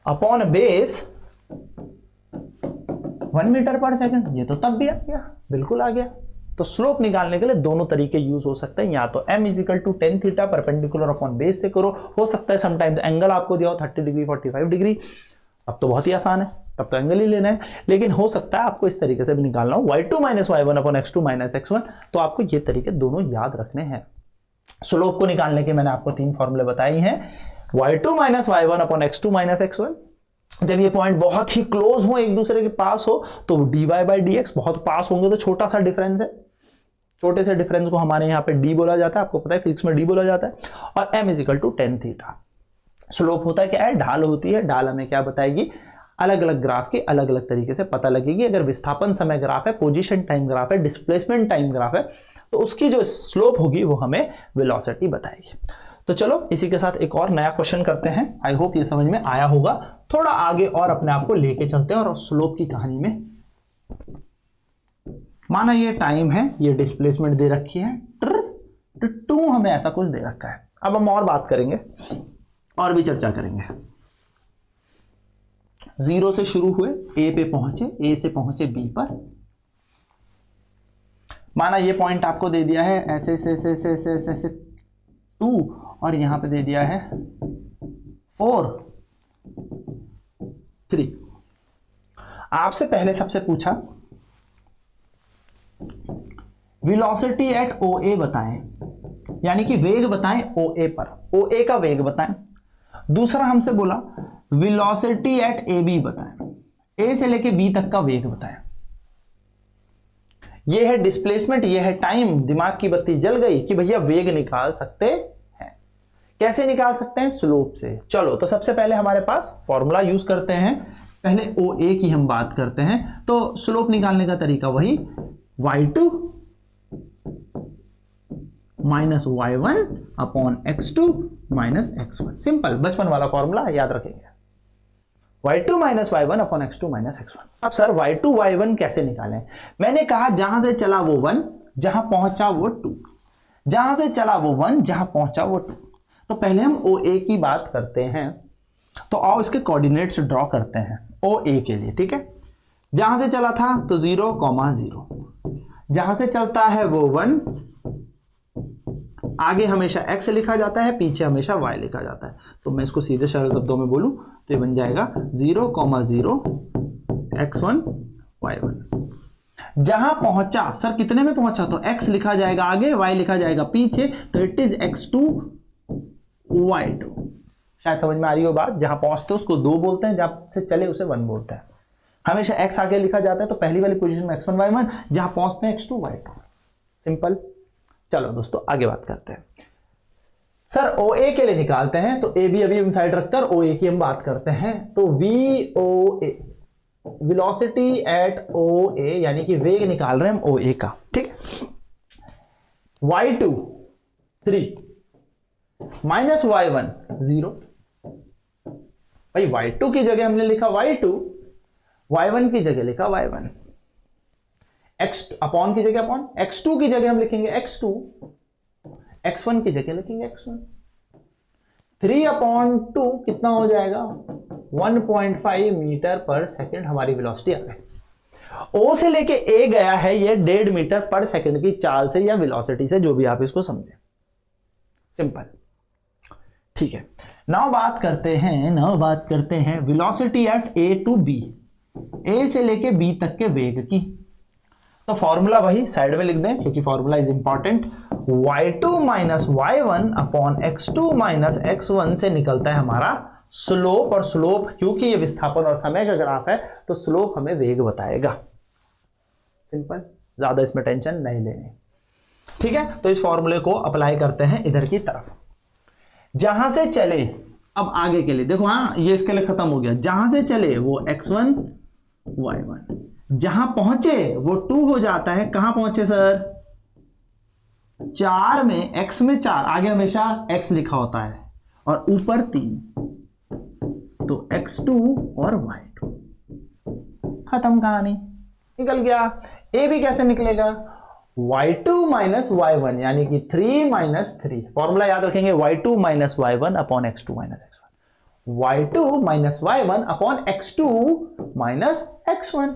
अपॉन बेस 1 मीटर पर सेकंड। ये तो तब भी आ गया, बिल्कुल आ गया। तो स्लोप निकालने के लिए दोनों तरीके यूज हो सकते हैं, या तो m = tan theta perpendicular upon base से करो, हो सकता है समटाइम्स एंगल आपको दिया हो 30 डिग्री 45 डिग्री, अब तो बहुत ही आसान है, तब तो एंगल ही लेना है। लेकिन हो सकता है आपको इस तरीके से भी निकालना हो, y2 - y1 upon x2 - x1, तो आपको ये तरीके दोनों याद रखने हैं। स्लोप को निकालने के मैंने आपको 3 फॉर्मूले बताए हैं, y2 - y1 upon x2 - x1। जब ये पॉइंट बहुत ही क्लोज हो, एक दूसरे के पास हो, तो dy/dx, बहुत पास होंगे तो छोटा सा डिफरेंस है, छोटे से डिफरेंस को हमारे यहाँ पे d बोला जाता है, आपको पता है फिजिक्स में d बोला जाता है। और m = tan थीटा। स्लोप होता है क्या है, ढाल होती है। ढाल हमें क्या बताएगी, अलग अलग ग्राफ की अलग अलग तरीके से पता लगेगी। अगर विस्थापन समय ग्राफ है, पोजीशन टाइम ग्राफ है, डिस्प्लेसमेंट टाइम ग्राफ है, तो उसकी जो स्लोप होगी वो हमें वेलोसिटी बताएगी। तो चलो इसी के साथ एक और नया क्वेश्चन करते हैं। आई होप ये समझ में आया होगा। थोड़ा आगे और अपने आप को लेके चलते हैं और स्लोप की कहानी में। माना ये टाइम है, ये डिस्प्लेसमेंट दे रखी है, 2 हमें ऐसा कुछ दे रखा है। अब हम और बात करेंगे और भी चर्चा करेंगे। 0 से शुरू हुए, ए पे पहुंचे, ए से पहुंचे बी पर। माना ये पॉइंट आपको दे दिया है ऐसे ऐसे ऐसे ऐसे ऐसे ऐसे ऐसे 2, और यहां पे दे दिया है 4 3। आपसे पहले सबसे पूछा वेलोसिटी एट OA बताएं, यानी कि वेग बताएं OA पर, OA का वेग बताएं। दूसरा हमसे बोला वेलोसिटी एट AB बताएं, A से लेके B तक का वेग बताएं। ये है डिस्प्लेसमेंट, ये है टाइम। दिमाग की बत्ती जल गई कि भैया वेग निकाल सकते हैं। कैसे निकाल सकते हैं, स्लोप से। चलो तो सबसे पहले हमारे पास फॉर्मूला यूज करते हैं। पहले OA की हम बात करते हैं, तो स्लोप निकालने का तरीका वही y2 - y1 upon x2 - x1। Simple बचपन वाला फॉर्मूला याद रखेंगे, y2 - y1 upon x2 - x1। अब सर y2 y1 कैसे निकालें। मैंने कहा जहां से चला वो 1, जहां पहुंचा वो 2, जहां से चला वो 1, जहां पहुंचा वो 2। तो पहले हम OA की बात करते हैं, तो आओ इसके कोऑर्डिनेट्स ड्रॉ करते हैं OA के लिए, ठीक है। जहां से चला था तो 0, 0, जहां से चलता है वो 1, आगे हमेशा x लिखा जाता है, पीछे हमेशा y लिखा जाता है। तो मैं इसको सीधे सरल शब्दों में बोलूं तो ये बन जाएगा 0, 0 x1 y1। जहां पहुंचा, सर कितने में पहुंचा, तो x लिखा जाएगा आगे, y लिखा जाएगा पीछे, तो इट इज x2 y2। शायद समझ में आ रही हो बात। जहां पहुंचते उसको 2 बोलते हैं, जहां से चले उसे 1 बोलते हैं। हमेशा x आगे लिखा जाता है, तो पहली वाली पोजीशन में x1 y1, जहां पहुंचते हैं x2 y2। सिंपल। चलो दोस्तों आगे बात करते हैं। सर OA के लिए निकालते हैं, तो AB अभी हम साइड रखकर OA की हम बात करते हैं। तो VOA, वेलोसिटी एट OA, यानी कि वेग निकाल रहे हैं हम OA का, ठीक है। y2 3 minus y1 0। भाई y2 की जगह हमने लिखा y2, y1 की जगह लिखा y1, x अपॉन की जगह अपॉन, x2 की जगह हम लिखेंगे x2, x1 की जगह लिखेंगे x1। 3/2 कितना हो जाएगा, 1.5 मीटर पर सेकंड हमारी वेलोसिटी आ गई। O से लेके A गया है ये 1.5 मीटर पर सेकंड की चाल से या वेलोसिटी से, जो भी आप इसको समझे। सिंपल, ठीक है। नाउ बात करते हैं velocity at A to B, A से लेके B तक के वेग की। तो फॉर्मूला वही साइड में लिख दें, क्योंकि formula is important. y2 - y1 upon x2 - x1 से निकलता है हमारा स्लोप, और स्लोप क्योंकि ये विस्थापन और समय का ग्राफ है, तो स्लोप हमें वेग बताएगा। सिंपल, ज्यादा इसमें टेंशन नहीं लेनी, ठीक है। तो इस फॉर्मूले को अप्लाई करते हैं इधर की तरफ। जहां से चले, अब आगे के लिए देखो, हाँ ये इसके लिए खत्म हो गया। जहां से चले वो x1 y1, जहां पहुंचे वो 2 हो जाता है। कहां पहुंचे सर, 4 में, x में 4, आगे हमेशा x लिखा होता है, और ऊपर 3, तो x2 और y2। खत्म कहानी, निकल गया। A भी कैसे निकलेगा, y2 माइनस y1 यानी कि 3 माइनस 3। फॉर्मूला याद रखेंगे y2 minus y1 upon x2 minus x1, y2 minus y1 upon x2 minus x1।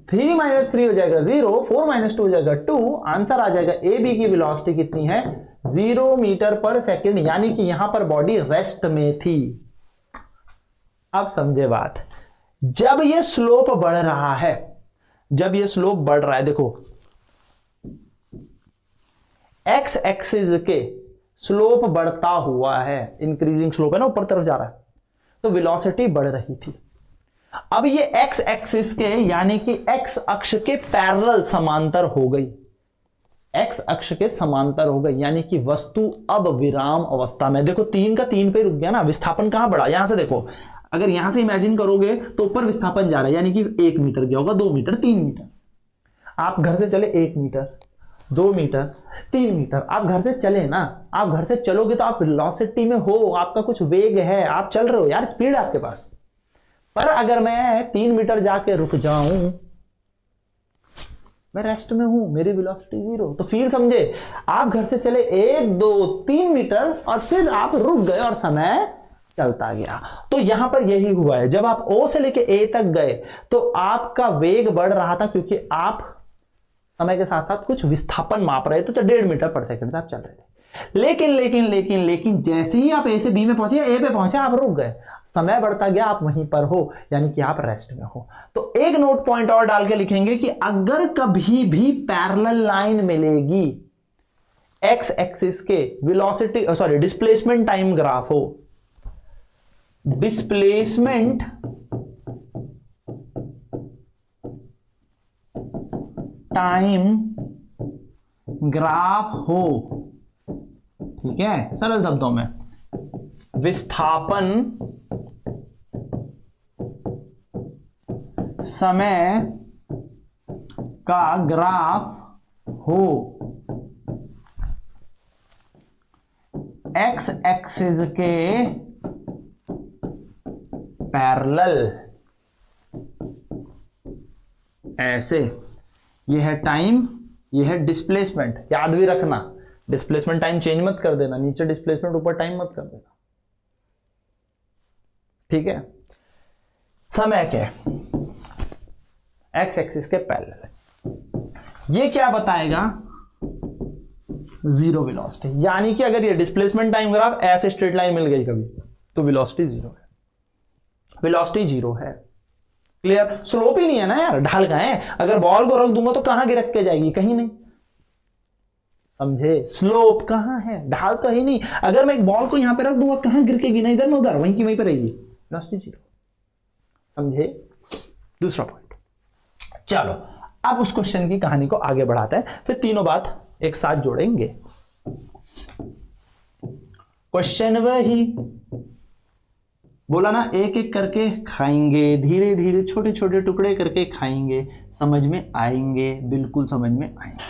3 minus 3 हो जाएगा 0, 4 माइनस 2 हो जाएगा 2। आंसर आ जाएगा ए बी की वेलोसिटी कितनी है 0 मीटर पर सेकेंड, यानी कि यहां पर बॉडी रेस्ट में थी। अब समझे बात, जब ये स्लोप बढ़ रहा है, जब ये स्लोप बढ़ रहा है, देखो एक्स एक्सिस के स्लोप बढ़ता हुआ है, इंक्रीजिंग स्लोप है ना, ऊपर तरफ जा रहा है, तो वेलोसिटी बढ़ रही थी। अब ये एक्स एक्सिस के यानी कि एक्स अक्ष के पैरेलल समांतर हो गई, एक्स अक्ष के समांतर हो गई, यानी कि वस्तु अब विराम अवस्था में। देखो 3 का 3 पे रुक गया ना, विस्थापन कहां बढ़ा, यहां से देखो, अगर यहां से इमेजिन करोगे तो ऊपर विस्थापन जा रहा है, यानी कि 1 मीटर गया होगा, 2 मीटर, 3 मीटर। आप घर से चले 1 मीटर, 2 मीटर, 3 मीटर, आप घर से चले ना, आप घर से चलोगे तो आप वेलोसिटी में हो, आपका कुछ वेग है, आप चल रहे हो यार, स्पीड आपके पास। पर अगर मैं 3 मीटर जाके रुक जाऊं, मैं रेस्ट में हूं, मेरी वेलोसिटी 0। तो फिर समझे, आप घर से चले 1 2 3 मीटर और फिर आप रुक गए और समय चलता गया। तो यहां पर यही हुआ है, जब आप O से लेके A तक गए तो आपका वेग बढ़ रहा था, क्योंकि आप समय के साथ साथ कुछ विस्थापन माप रहे थे, तो 1.5 मीटर पर सेकंड से आप चल रहे थे। लेकिन लेकिन लेकिन लेकिन जैसे ही आप A से B में पहुंचे, A पे पहुंचे, आप रुक गए, समय बढ़ता गया, आप वहीं पर हो, यानी कि आप रेस्ट में हो। तो एक नोट पॉइंट और डाल के लिखेंगे कि अगर कभी भी पैरेलल लाइन मिलेगी, एक्स एक्सिस के velocity sorry displacement time graph हो, डिस्प्लेसमेंट टाइम ग्राफ हो, ठीक है, सरल शब्दों में विस्थापन समय का ग्राफ हो, एक्स एक्सिस के पैरेलल, ऐसे, ये है टाइम, ये है डिस्प्लेसमेंट। याद भी रखना, डिस्प्लेसमेंट टाइम चेंज मत कर देना, नीचे डिस्प्लेसमेंट ऊपर टाइम मत कर देना, ठीक है। समय के एक्स एक्सिस के पैरेलल, ये क्या बताएगा 0 वेलोसिटी, यानी कि अगर ये डिस्प्लेसमेंट टाइम ग्राफ ऐसे स्ट्रेट लाइन मिल गई कभी, तो वेलोसिटी 0 है, वेलोसिटी 0 है। क्लियर, स्लोप ही नहीं है ना यार, ढाल का है, अगर बॉल को रख दूंगा तो कहां गिरक के जाएगी, कहीं नहीं, समझे, स्लोप कहां है, ढाल तो ही नहीं। अगर मैं एक बॉल को यहां पे रख दूंगा, कहां गिर के गिना, इधर ना उधर, वहीं की वहीं पे रहेगी, वेलोसिटी 0, समझे। दूसरा पॉइंट, चलो अब उस क्वेश्चन की कहानी को आगे बढ़ाते हैं, फिर तीनों बात एक साथ जोड़ेंगे। क्वेश्चन वही बोला ना, एक एक करके खाएंगे, धीरे धीरे छोटे छोटे टुकड़े करके खाएंगे, समझ में आएंगे, बिल्कुल समझ में आएंगे।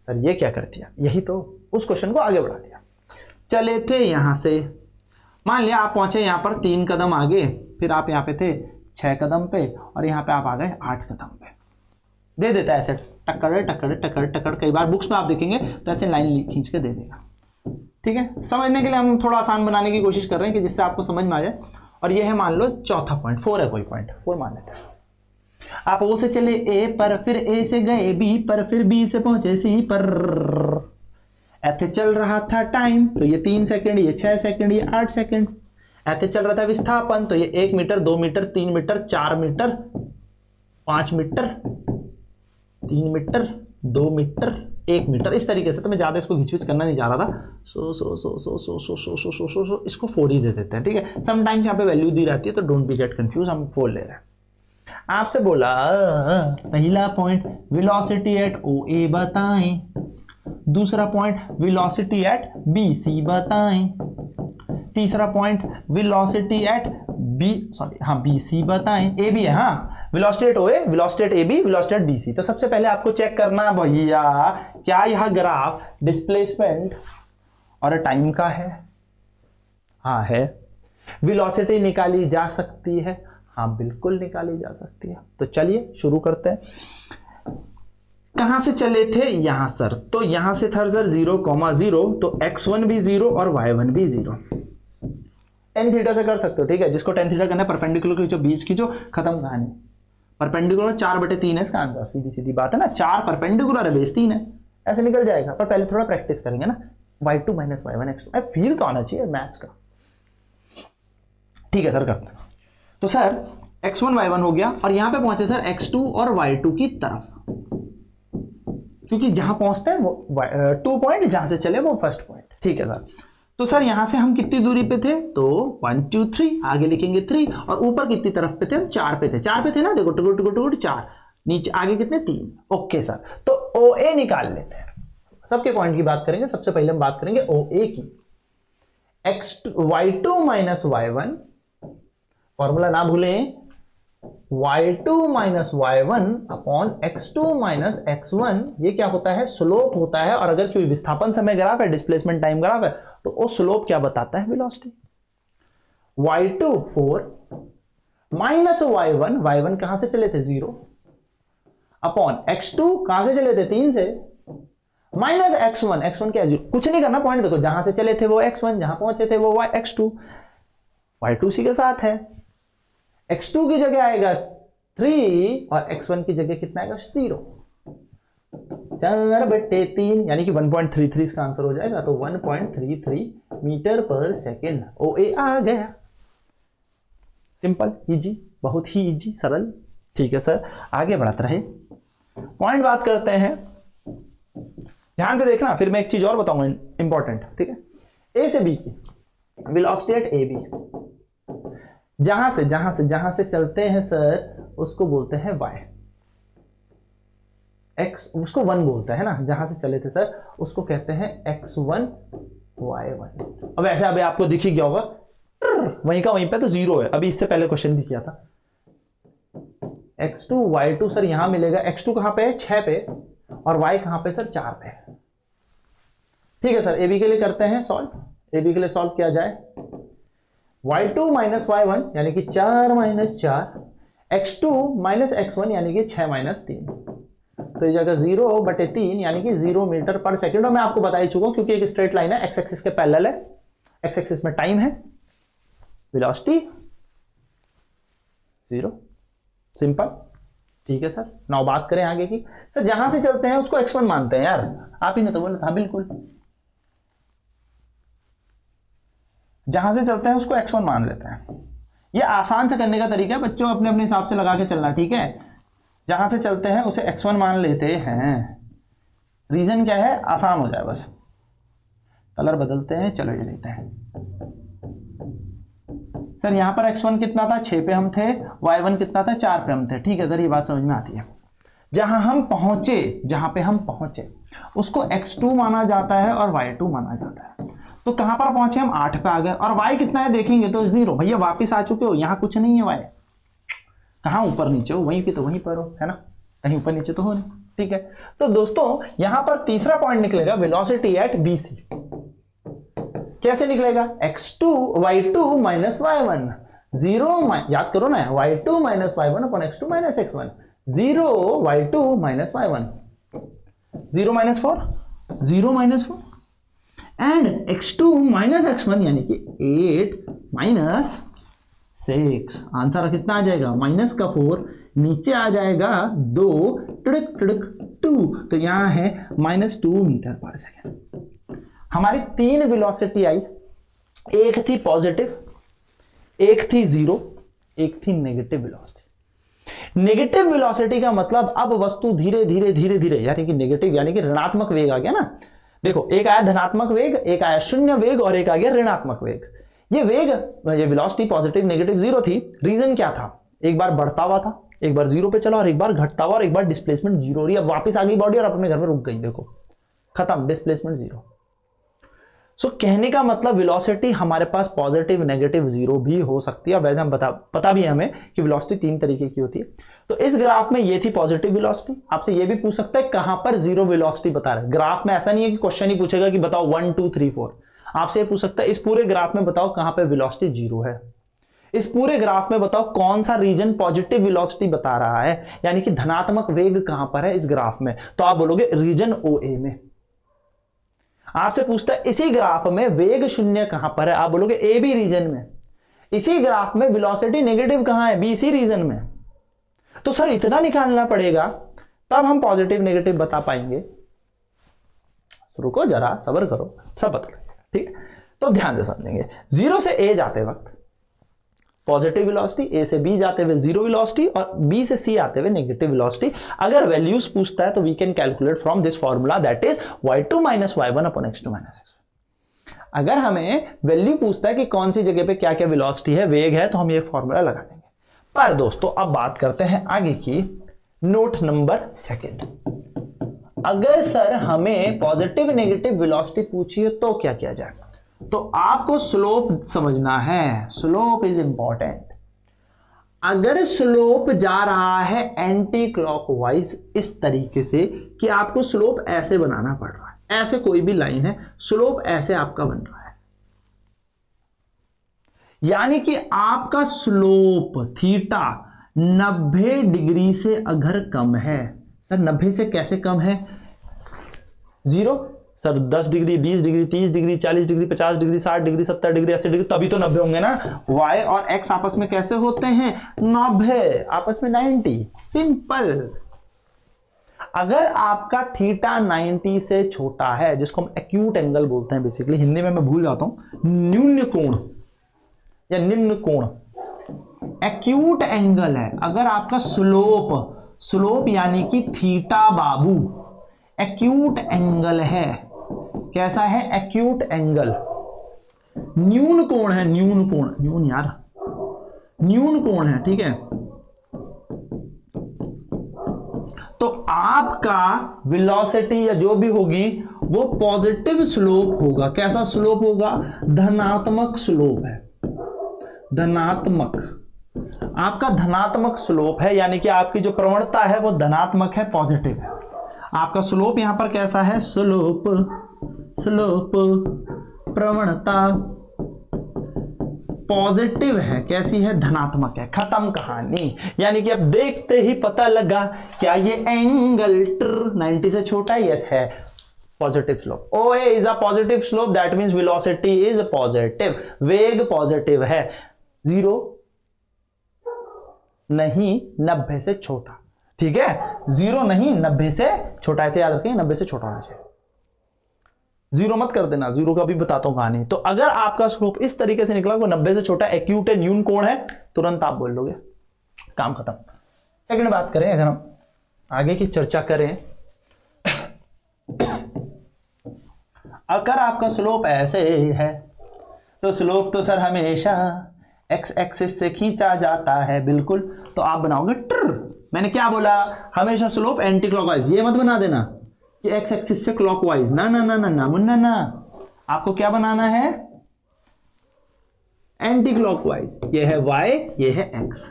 सर ये क्या कर दिया, यही तो उस क्वेश्चन को आगे बढ़ा दिया। चले थे यहां से, मान लिया आप पहुंचे यहां पर 3 कदम आगे, फिर आप यहां पे थे 6 कदम पे, और यहां पे आप आ गए 8 कदम पे। दे देता है ऐसे टक्कर टक्कर टक्कर टक्कर, कई बार बुक्स में आप देखेंगे तो ऐसे लाइन खींच के दे देगा, ठीक है। समझने के लिए हम थोड़ा आसान बनाने की कोशिश कर रहे हैं कि जिससे आपको समझ में आ जाए। और ये है मान लो चौथा पॉइंट, 4 है, कोई पॉइंट 4 मान लेते हैं। आप O से चले A पर, फिर A से गए B पर, फिर B से पहुंचे C पर, ऐसे चल रहा था टाइम, तो ये 3 सेकंड, ये 6 सेकंड, ये 8 सेकंड। ऐसे चल रहा था विस्थापन, तो ये 1 metre, 2 metre, 3 metre, 4 metre, 5 metre, 3 metre, 2 metre, 1 metre, इस तरीके से। तो मैं ज्यादा इसको घिचविच करना नहीं जा रहा था, सो इसको 4 ही दे देते हैं, ठीक है। समटाइम्स यहाँ पे वैल्यू दी रहती है, तो डोंट बी गेट कंफ्यूज, हम 4 ले रहे हैं। आपसे बोला पहला पॉइंट वेलोसिटी एट OA बताएं, दूसरा पॉइंट वेलोसिटी एट BC बताएं, तीसरा पॉइंट वेलोसिटी एट BC बताएं, AB है, हाँ, velocity at OA, velocity at AB, velocity at BC। तो सबसे पहले आपको चेक करना भैया, क्या यह ग्राफ डिस्प्लेसमेंट और टाइम का है? हाँ है। वेलोसिटी निकाली जा सकती है? हाँ बिल्कुल निकाली जा सकती है। तो चलिए शुरू करते हैं। कहां से चले थे यहां सर, तो यहां से था सर 0,0, तो x1 भी 0 और y1 भी 0। टेन थीटा से कर सकते हो, ठीक है। जिसको टेन थीटा करना है परपेंडिकुलर की जो बीच की जो खत्म कहानी, परपेंडिकुलर 4/3 है इसका आंसर, सीधी सीधी बात है ना, 4 परपेंडिकुलर है, बेस 3 है, ऐसे निकल जाएगा। पर पहले थोड़ा प्रैक्टिस करेंगे ना, y2 minus y1 x2, feel तो आना चाहिए मैथ्स का, ठीक है सर करते हैं। तो सर x1 y1 हो गया और यहां पे पहुंचे सर x2 और y2 की तरफ, क्योंकि जहां पहुंचते हैं वो 2 पॉइंट, जहां से चले वो फर्स्ट पॉइंट, ठीक है सर। तो सर यहां से हम कितनी दूरी पे थे, तो 1 2 3, आगे लिखेंगे 3, और ऊपर कितनी तरफ पे थे हम, 4 पे थे, 4 पे थे ना, देखो टुकुर टुकुर टुकुर 4, नीचे आगे कितने 3, ओके सर। तो OA निकाल लेते हैं, सबके पॉइंट की बात करेंगे। सबसे पहले हम बात करेंगे OA की, y2 माइनस y1, फॉर्मूला ना भूलें, y2 minus y1 upon x2 minus x1, ये क्या होता है, स्लोप होता है। और अगर कोई विस्थापन समय ग्राफ है, डिस्प्लेसमेंट टाइम ग्राफ है, तो वो स्लोप क्या बताता है, velocity. y2 4 minus y1, y1 कहां से चले थे 0, अपॉन x2 कहां से चले थे 3 से, माइनस x1, x1 क्या है 0, कुछ नहीं करना, पॉइंट देखो, जहां से चले थे वो x1, जहां पहुंचे थे वो x2, y2 सी के साथ है, x2 की जगह आएगा 3 और x1 की जगह कितना आएगा 0, 4/3 यानी कि 1.33 इसका आंसर हो जाएगा। तो 1.33 मीटर पर सेकेंड OA आ गया। सिंपल, इजी, बहुत ही इजी, सरल, ठीक है सर। आगे बढ़ते रहे, पॉइंट बात करते हैं, ध्यान से देखना, फिर मैं एक चीज और बताऊंगा इंपॉर्टेंट, ठीक है। A से B की वेलोसिटी एट AB, जहां से चलते हैं सर उसको बोलते हैं y, x उसको 1 बोलते हैं ना, जहां से चले थे सर उसको कहते हैं x1 y1। अब ऐसे अभी आपको दिख ही गया होगा, वहीं का वहीं पे तो 0 है, अभी इससे पहले क्वेश्चन भी किया था। x2 y2 सर यहां मिलेगा, x2 कहां पे है 6 पे, और y कहां पे सर 4 पे, ठीक है सर। AB के लिए करते हैं सॉल्व, AB के लिए सॉल्व किया जाए, y2 माइनस y1 यानी कि 4 माइनस 4, x2 माइनस x1 यानी कि 6 माइनस 3, तो ये जगह 0/3 यानी कि 0 मीटर पर सेकेंड। और मैं आपको बता ही चुका हूं, क्योंकि एक स्ट्रेट लाइन है, एक्स एक्सिस के पैरेलल है, एक्स एक्सिस में टाइम है, वेलोसिटी 0, सिंपल, ठीक है सर। नाउ बात करें आगे की, सर जहां से चलते हैं उसको x1 मानते हैं यार, आप ही ने तो बोला था, बिल्कुल, जहां से चलते हैं उसको x1 मान लेते हैं। ये आसान से करने का तरीका है, बच्चों अपने अपने हिसाब से लगा के चलना, ठीक है। जहां से चलते हैं उसे x1 मान लेते हैं, रीजन क्या है, आसान हो जाए बस। कलर बदलते हैं, चलो ये लेते हैं सर, यहां पर x1 कितना था 6 पे हम थे, y1 कितना था 4 पे हम थे, ठीक है सर, ये बात समझ में आती है। जहां पे हम पहुंचे उसको x2 माना जाता है और y2 माना जाता है। तो कहां पर पहुंचे हम 8 पे आ गए, और y कितना है देखेंगे तो 0, भैया वापिस आ चुके हो, यहां कुछ नहीं है y, कहां ऊपर नीचे हो, वहीं पे तो वहीं पर हो, है ना, कहीं ऊपर नीचे तो हो नहीं, ठीक है। तो दोस्तों यहां पर तीसरा पॉइंट निकलेगा वेलोसिटी एट BC, कैसे निकलेगा, x2 y2 माइनस y1, 0 याद करो ना, y2 minus y1 upon x2 minus x1, 0 y2 minus y1, 0 minus 4, 0 minus 4, and x2 minus x1 यानी कि 8 माइनस 6, आंसर कितना आ जाएगा, माइनस का 4, नीचे आ जाएगा 2, टुड़क टुड़क 2, तो यहां है -2 मीटर पर सेकेंड। हमारी 3 वेलोसिटी आई, एक थी पॉजिटिव, एक थी 0, एक थी नेगेटिव वेलोसिटी। नेगेटिव वेलोसिटी का मतलब अब वस्तु धीरे धीरे धीरे धीरे, यानी कि नेगेटिव यानी कि ऋणात्मक वेग आ गया ना, देखो एक आया धनात्मक वेग, एक आया शून्य वेग, और एक आ गया ऋणात्मक वेग। ये वेग, ये वेलोसिटी पॉजिटिव नेगेटिव 0 थी, रीजन क्या था, एक बार बढ़ता हुआ था, एक बार 0 पे चला, और एक बार घटता हुआ, और एक बार डिस्प्लेसमेंट 0 हो रही है, अब वापस आ गई बॉडी और अपने घर में रुक गई, देखो खत्म, डिस्प्लेसमेंट 0। सो कहने का मतलब वेलोसिटी हमारे पास पॉजिटिव नेगेटिव 0 भी हो सकती है। वैसे हम पता भी है हमें कि वेलोसिटी 3 तरीके की होती है। तो इस ग्राफ में ये थी पॉजिटिव वेलोसिटी, आपसे ये भी पूछ सकता है कहां पर 0 वेलोसिटी बता रहे हैं। ग्राफ में ऐसा नहीं है कि क्वेश्चन ही पूछेगा कि बताओ 1 2 3 4, आपसे ये पूछ सकता है इस पूरे ग्राफ में बताओ कहां पर वेलोसिटी 0 है। इस पूरे ग्राफ में बताओ कौन सा रीजन पॉजिटिव वेलोसिटी बता रहा है, यानी कि धनात्मक वेग कहां पर है इस ग्राफ में, तो आप बोलोगे रीजन OA में। आपसे पूछता है इसी ग्राफ में वेग शून्य कहां पर है, आप बोलोगे AB रीजन में। इसी ग्राफ में वेलोसिटी नेगेटिव कहां है, BC रीजन में। तो सर इतना निकालना पड़ेगा तब हम पॉजिटिव नेगेटिव बता पाएंगे। रुको जरा, सब्र करो, सब बता लगेगा, ठीक है। तो ध्यान से समझेंगे। 0 से A जाते वक्त पॉजिटिव वेलोसिटी, A से B जाते हुए जीरो वेलोसिटी और B से C आते हुए नेगेटिव वेलोसिटी। अगर वैल्यूज पूछता है तो we can calculate from this formula, that is y2 - y1 upon x2 - x1। अगर हमें वैल्यू पूछता है कि कौन सी जगह पे क्या क्या वेलोसिटी है, वेग है, तो हम ये फॉर्मूला लगा देंगे। पर दोस्तों अब बात करते हैं आगे की। नोट नंबर 2, अगर सर हमें पॉजिटिव नेगेटिव वेलोसिटी पूछिए तो क्या किया जाए, तो आपको स्लोप समझना है। Slope is important. अगर स्लोप जा रहा है एंटी क्लॉकवाइज इस तरीके से कि आपको स्लोप ऐसे बनाना पड़ रहा है, ऐसे कोई भी लाइन है, स्लोप ऐसे आपका बन रहा है, यानी कि आपका स्लोप थीटा 90 डिग्री से अगर कम है। सर 90 से कैसे कम है? 0 sir 10 degree, 20 degree, 30 degree, 40 degree, 50 degree, 60 degree, 70 degree, 80 degree, तभी तो 90 होंगे ना। y और x आपस में कैसे होते हैं? 90, आपस में 90। सिंपल। अगर आपका थीटा 90 से छोटा है, जिसको हम एक्यूट एंगल बोलते हैं, बेसिकली हिंदी में मैं भूल जाता हूं, न्यून कोण या निम्न कोण, एक्यूट एंगल है। अगर आपका स्लोप यानी कि थीटा बाबू एक्यूट एंगल है, कैसा है? Acute angle. न्यून कोण है, न्यून कोण, न्यून कोण है, ठीक है। तो आपका वेलोसिटी या जो भी होगी वो पॉजिटिव स्लोप होगा। कैसा स्लोप होगा? धनात्मक स्लोप है, धनात्मक। आपका धनात्मक स्लोप है, यानी कि आपकी जो प्रवणता है वो धनात्मक है, पॉजिटिव है। आपका स्लोप यहां पर कैसा है? स्लोप प्रवणता पॉजिटिव है। कैसी है? धनात्मक है। खत्म कहानी। यानी कि अब देखते ही पता लगा क्या ये एंगल 90 से छोटा? यस है, positive slope. OA is a positive slope, that means velocity is positive, वेग पॉजिटिव है। 0 नहीं, 90 से छोटा, ठीक है। 0 नहीं, 90 से छोटा, ऐसे याद रखें, 90 से छोटा होना चाहिए। 0 मत कर देना, 0 का भी बताता हूं कहानी। तो अगर आपका स्लोप इस तरीके से निकला, वो 90 से छोटा, एक्यूट है, न्यून कोण है, तुरंत आप बोल लोगे काम खत्म। सेकंड बात करें, अगर हम आगे की चर्चा करें, अगर आपका स्लोप ऐसे है तो स्लोप तो सर हमेशा एक्स एक्सिस से खींचा जाता है, बिल्कुल। तो आप बनाओगे मैंने क्या बोला? हमेशा स्लोप एंटी क्लॉकवाइज। ये मत बना देना कि एक्स एक्सिस से क्लॉकवाइज, ना ना ना ना ना मुन्ना ना, आपको क्या बनाना है? Anti clockwise. ये है y, ये है x।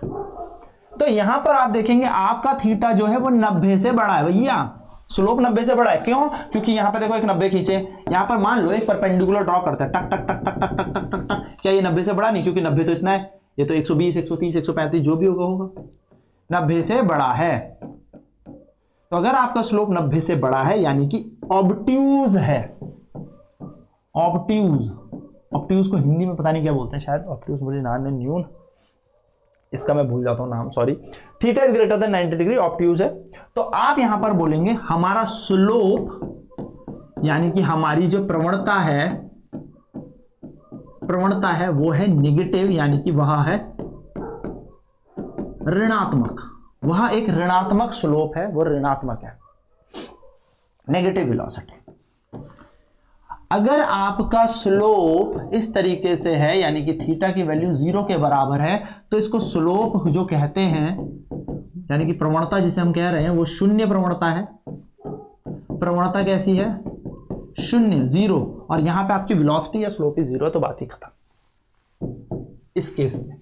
तो यहां पर आप देखेंगे आपका थीटा जो है वो 90 से बड़ा है भैया। स्लोप 90 से बड़ा है, क्यों? क्योंकि यहां पे देखो एक 90 खींचे, यहां पर मान लो एक परपेंडिकुलर ड्रॉ करते हैं, टक टक टक टक टक टक टक टक। क्या ये 90 से बड़ा नहीं? क्योंकि 90 तो इतना है, ये तो 120, 130, 135 जो भी होगा 90 से बड़ा है। तो अगर आपका स्लोप 90 से बड़ा है, यानी कि ऑब्ट्यूज है। ऑब्ट्यूज को हिंदी में पता नहीं क्या बोलते हैं, शायद ऑब्ट्यूज, मुझे नाम है, न्यून, इसका मैं भूल जाता हूं नाम, sorry. Theta is greater than 90 degree, obtuse है। तो आप यहां पर बोलेंगे हमारा स्लोप, यानी कि हमारी जो प्रवणता है वो है नेगेटिव, यानी कि वह है ऋणात्मक। वह एक ऋणात्मक स्लोप है, वो ऋणात्मक है, नेगेटिव वेलोसिटी। अगर आपका स्लोप इस तरीके से है, यानी कि थीटा की वैल्यू 0 के बराबर है, तो इसको स्लोप जो कहते हैं, यानी कि प्रवणता जिसे हम कह रहे हैं वो शून्य प्रवणता है। प्रवणता कैसी है? शून्य, 0। और यहां पे आपकी वेलोसिटी या स्लोप ही 0 है, तो बात ही खत्म इस केस में।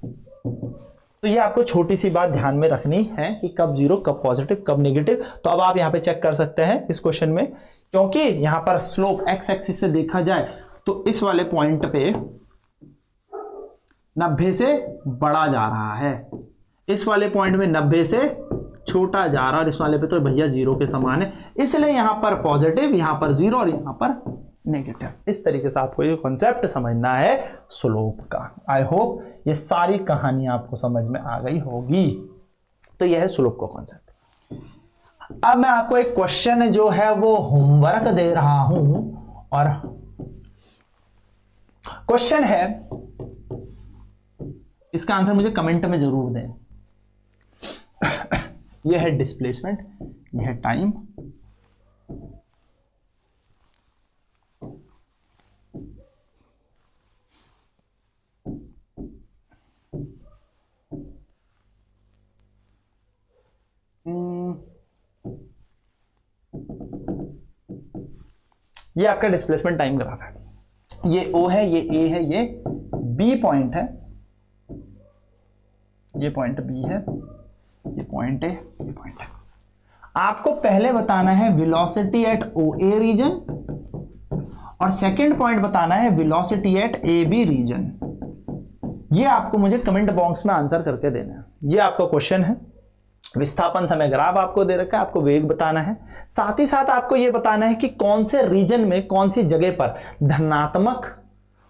तो ये आपको छोटी सी बात ध्यान में रखनी है कि कब 0, कब पॉजिटिव, कब नेगेटिव। तो अब आप यहां पे चेक कर सकते हैं इस क्वेश्चन में, क्योंकि यहां पर स्लोप एक्स एक्सिस से देखा जाए तो इस वाले पॉइंट पे 90 से बड़ा जा रहा है, इस वाले पॉइंट में 90 से छोटा जा रहा है, और इस वाले पे तो भैया जीरो के समान है, इसलिए यहां पर पॉजिटिव, यहां पर जीरो और यहां पर नेगेटिव। इस तरीके से आपको ये कॉन्सेप्ट समझना है स्लोप का। आई होप ये सारी कहानी आपको समझ में आ गई होगी। तो यह है स्लोप का कॉन्सेप्ट। अब मैं आपको एक क्वेश्चन जो है वो होमवर्क दे रहा हूं, और क्वेश्चन है, इसका आंसर मुझे कमेंट में जरूर दें। यह है डिस्प्लेसमेंट, यह है टाइम, ये आपका डिस्प्लेसमेंट टाइम ग्राफ है। ये O है, ये A है, ये B पॉइंट है, ये पॉइंट B है, ये पॉइंट है, ये पॉइंट है। आपको पहले बताना है वेलोसिटी एट OA रीजन, और सेकंड पॉइंट बताना है वेलोसिटी एट AB रीजन। ये आपको मुझे कमेंट बॉक्स में आंसर करके देना है। ये आपका क्वेश्चन है। विस्थापन समय ग्राफ आपको दे रखा है, आपको वेग बताना है, साथ ही साथ आपको यह बताना है कि कौन से रीजन में, कौन सी जगह पर धनात्मक,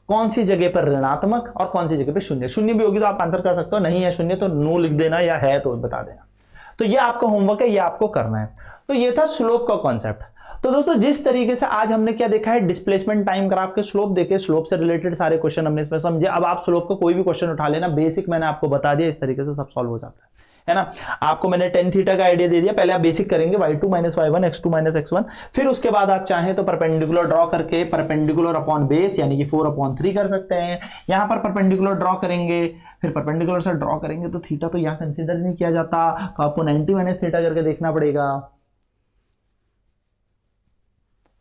कौन सी जगह पर ऋणात्मक, और कौन सी जगह पर शून्य। शून्य भी होगी तो आप आंसर कर सकते हो, नहीं है शून्य तो नो लिख देना, या है तो बता देना। तो ये आपका होमवर्क है, ये आपको करना है। तो ये था स्लोप का कॉन्सेप्ट। तो दोस्तों जिस तरीके से आज हमने क्या देखा है, डिस्प्लेसमेंट टाइम ग्राफ के स्लोप देखे, स्लोप से रिलेटेड सारे क्वेश्चन हमने इसमें समझे। अब आप स्लोप का कोई भी क्वेश्चन उठा लेना, बेसिक मैंने आपको बता दिया, इस तरीके से सब सॉल्व हो जाता है ना। आपको मैंने टेन थीटा का आइडिया दे दिया। पहले आप बेसिक करेंगे y2 - y1 x2 - x1, फिर उसके बाद आप चाहें तो परपेंडिकुलर ड्रॉ करके परपेंडिकुलर अपॉन बेस यानी कि 4/3 कर सकते हैं। यहां पर परपेंडिकुलर ड्रॉ करेंगे, फिर परपेंडिकुलर से ड्रॉ करेंगे तो थीटा तो यहां कंसीडर नहीं किया जाता, तो आपको 90 - थीटा करके देखना पड़ेगा।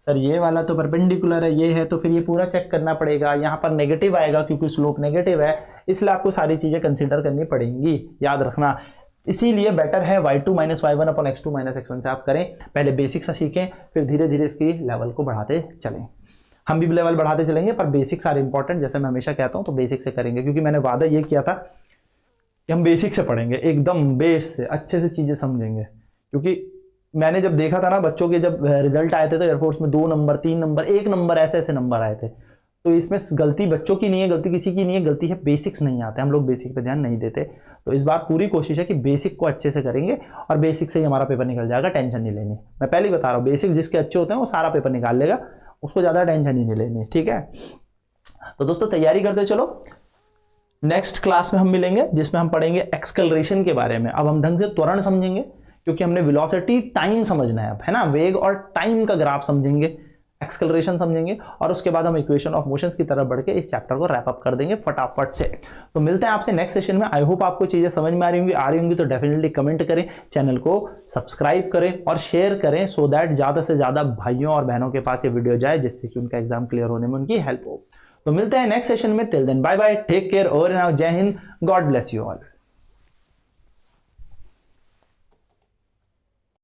सर ये वाला तो परपेंडिकुलर है, ये है, तो फिर ये पूरा चेक करना पड़ेगा। यहां पर नेगेटिव आएगा क्योंकि स्लोप नेगेटिव है, इसलिए आपको सारी चीजें कंसीडर करनी पड़ेंगी, याद रखना। इसीलिए बेटर है y2 - y1 upon x2 - x1 से आप करें। पहले बेसिक से सीखें, फिर धीरे धीरे इसकी लेवल को बढ़ाते चलें। हम भी लेवल बढ़ाते चलेंगे, पर बेसिक्स आर इंपॉर्टेंट, जैसे मैं हमेशा कहता हूं, तो बेसिक से करेंगे, क्योंकि मैंने वादा ये किया था कि हम बेसिक से पढ़ेंगे, एकदम बेस से अच्छे से चीजें समझेंगे। क्योंकि मैंने जब देखा था ना, बच्चों के जब रिजल्ट आए थे तो एयरफोर्स में 2 नंबर 3 नंबर 1 नंबर ऐसे नंबर आए थे। तो इसमें गलती बच्चों की नहीं है, गलती किसी की नहीं है, गलती है बेसिक्स नहीं आते, हम लोग बेसिक पे ध्यान नहीं देते। तो इस बार पूरी कोशिश है कि बेसिक को अच्छे से करेंगे, और बेसिक से ही हमारा पेपर निकल जाएगा, टेंशन नहीं लेनी। मैं पहले ही बता रहा हूँ, बेसिक जिसके अच्छे होते हैं वो सारा पेपर निकाल लेगा, उसको ज्यादा टेंशन ही नहीं लेनी, ठीक है। तो दोस्तों तैयारी करते चलो, नेक्स्ट क्लास में हम मिलेंगे जिसमें हम पढ़ेंगे एक्सेलरेशन के बारे में। अब हम ढंग से त्वरण समझेंगे, क्योंकि हमने वेलोसिटी टाइम समझना है अब, है ना, वेग और टाइम का ग्राफ समझेंगे, एक्सेलरेशन समझेंगे, और उसके बाद हम इक्वेशन ऑफ मोशंस की तरफ बढ़ के इस चैप्टर को रैप अप कर देंगे फटाफट से। तो मिलते हैं आपसे नेक्स्ट सेशन में। आई होप आपको चीजें समझ में आ रही होंगी तो डेफिनेटली कमेंट करें, चैनल को सब्सक्राइब करें और शेयर करें, सो दैट ज्यादा से ज्यादा भाइयों और बहनों के पास ये वीडियो जाए, जिससे कि उनका एग्जाम क्लियर होने में उनकी हेल्प हो। तो मिलते हैं नेक्स्ट सेशन में, till then bye bye, take care, over and out, जय Hind, God bless you all.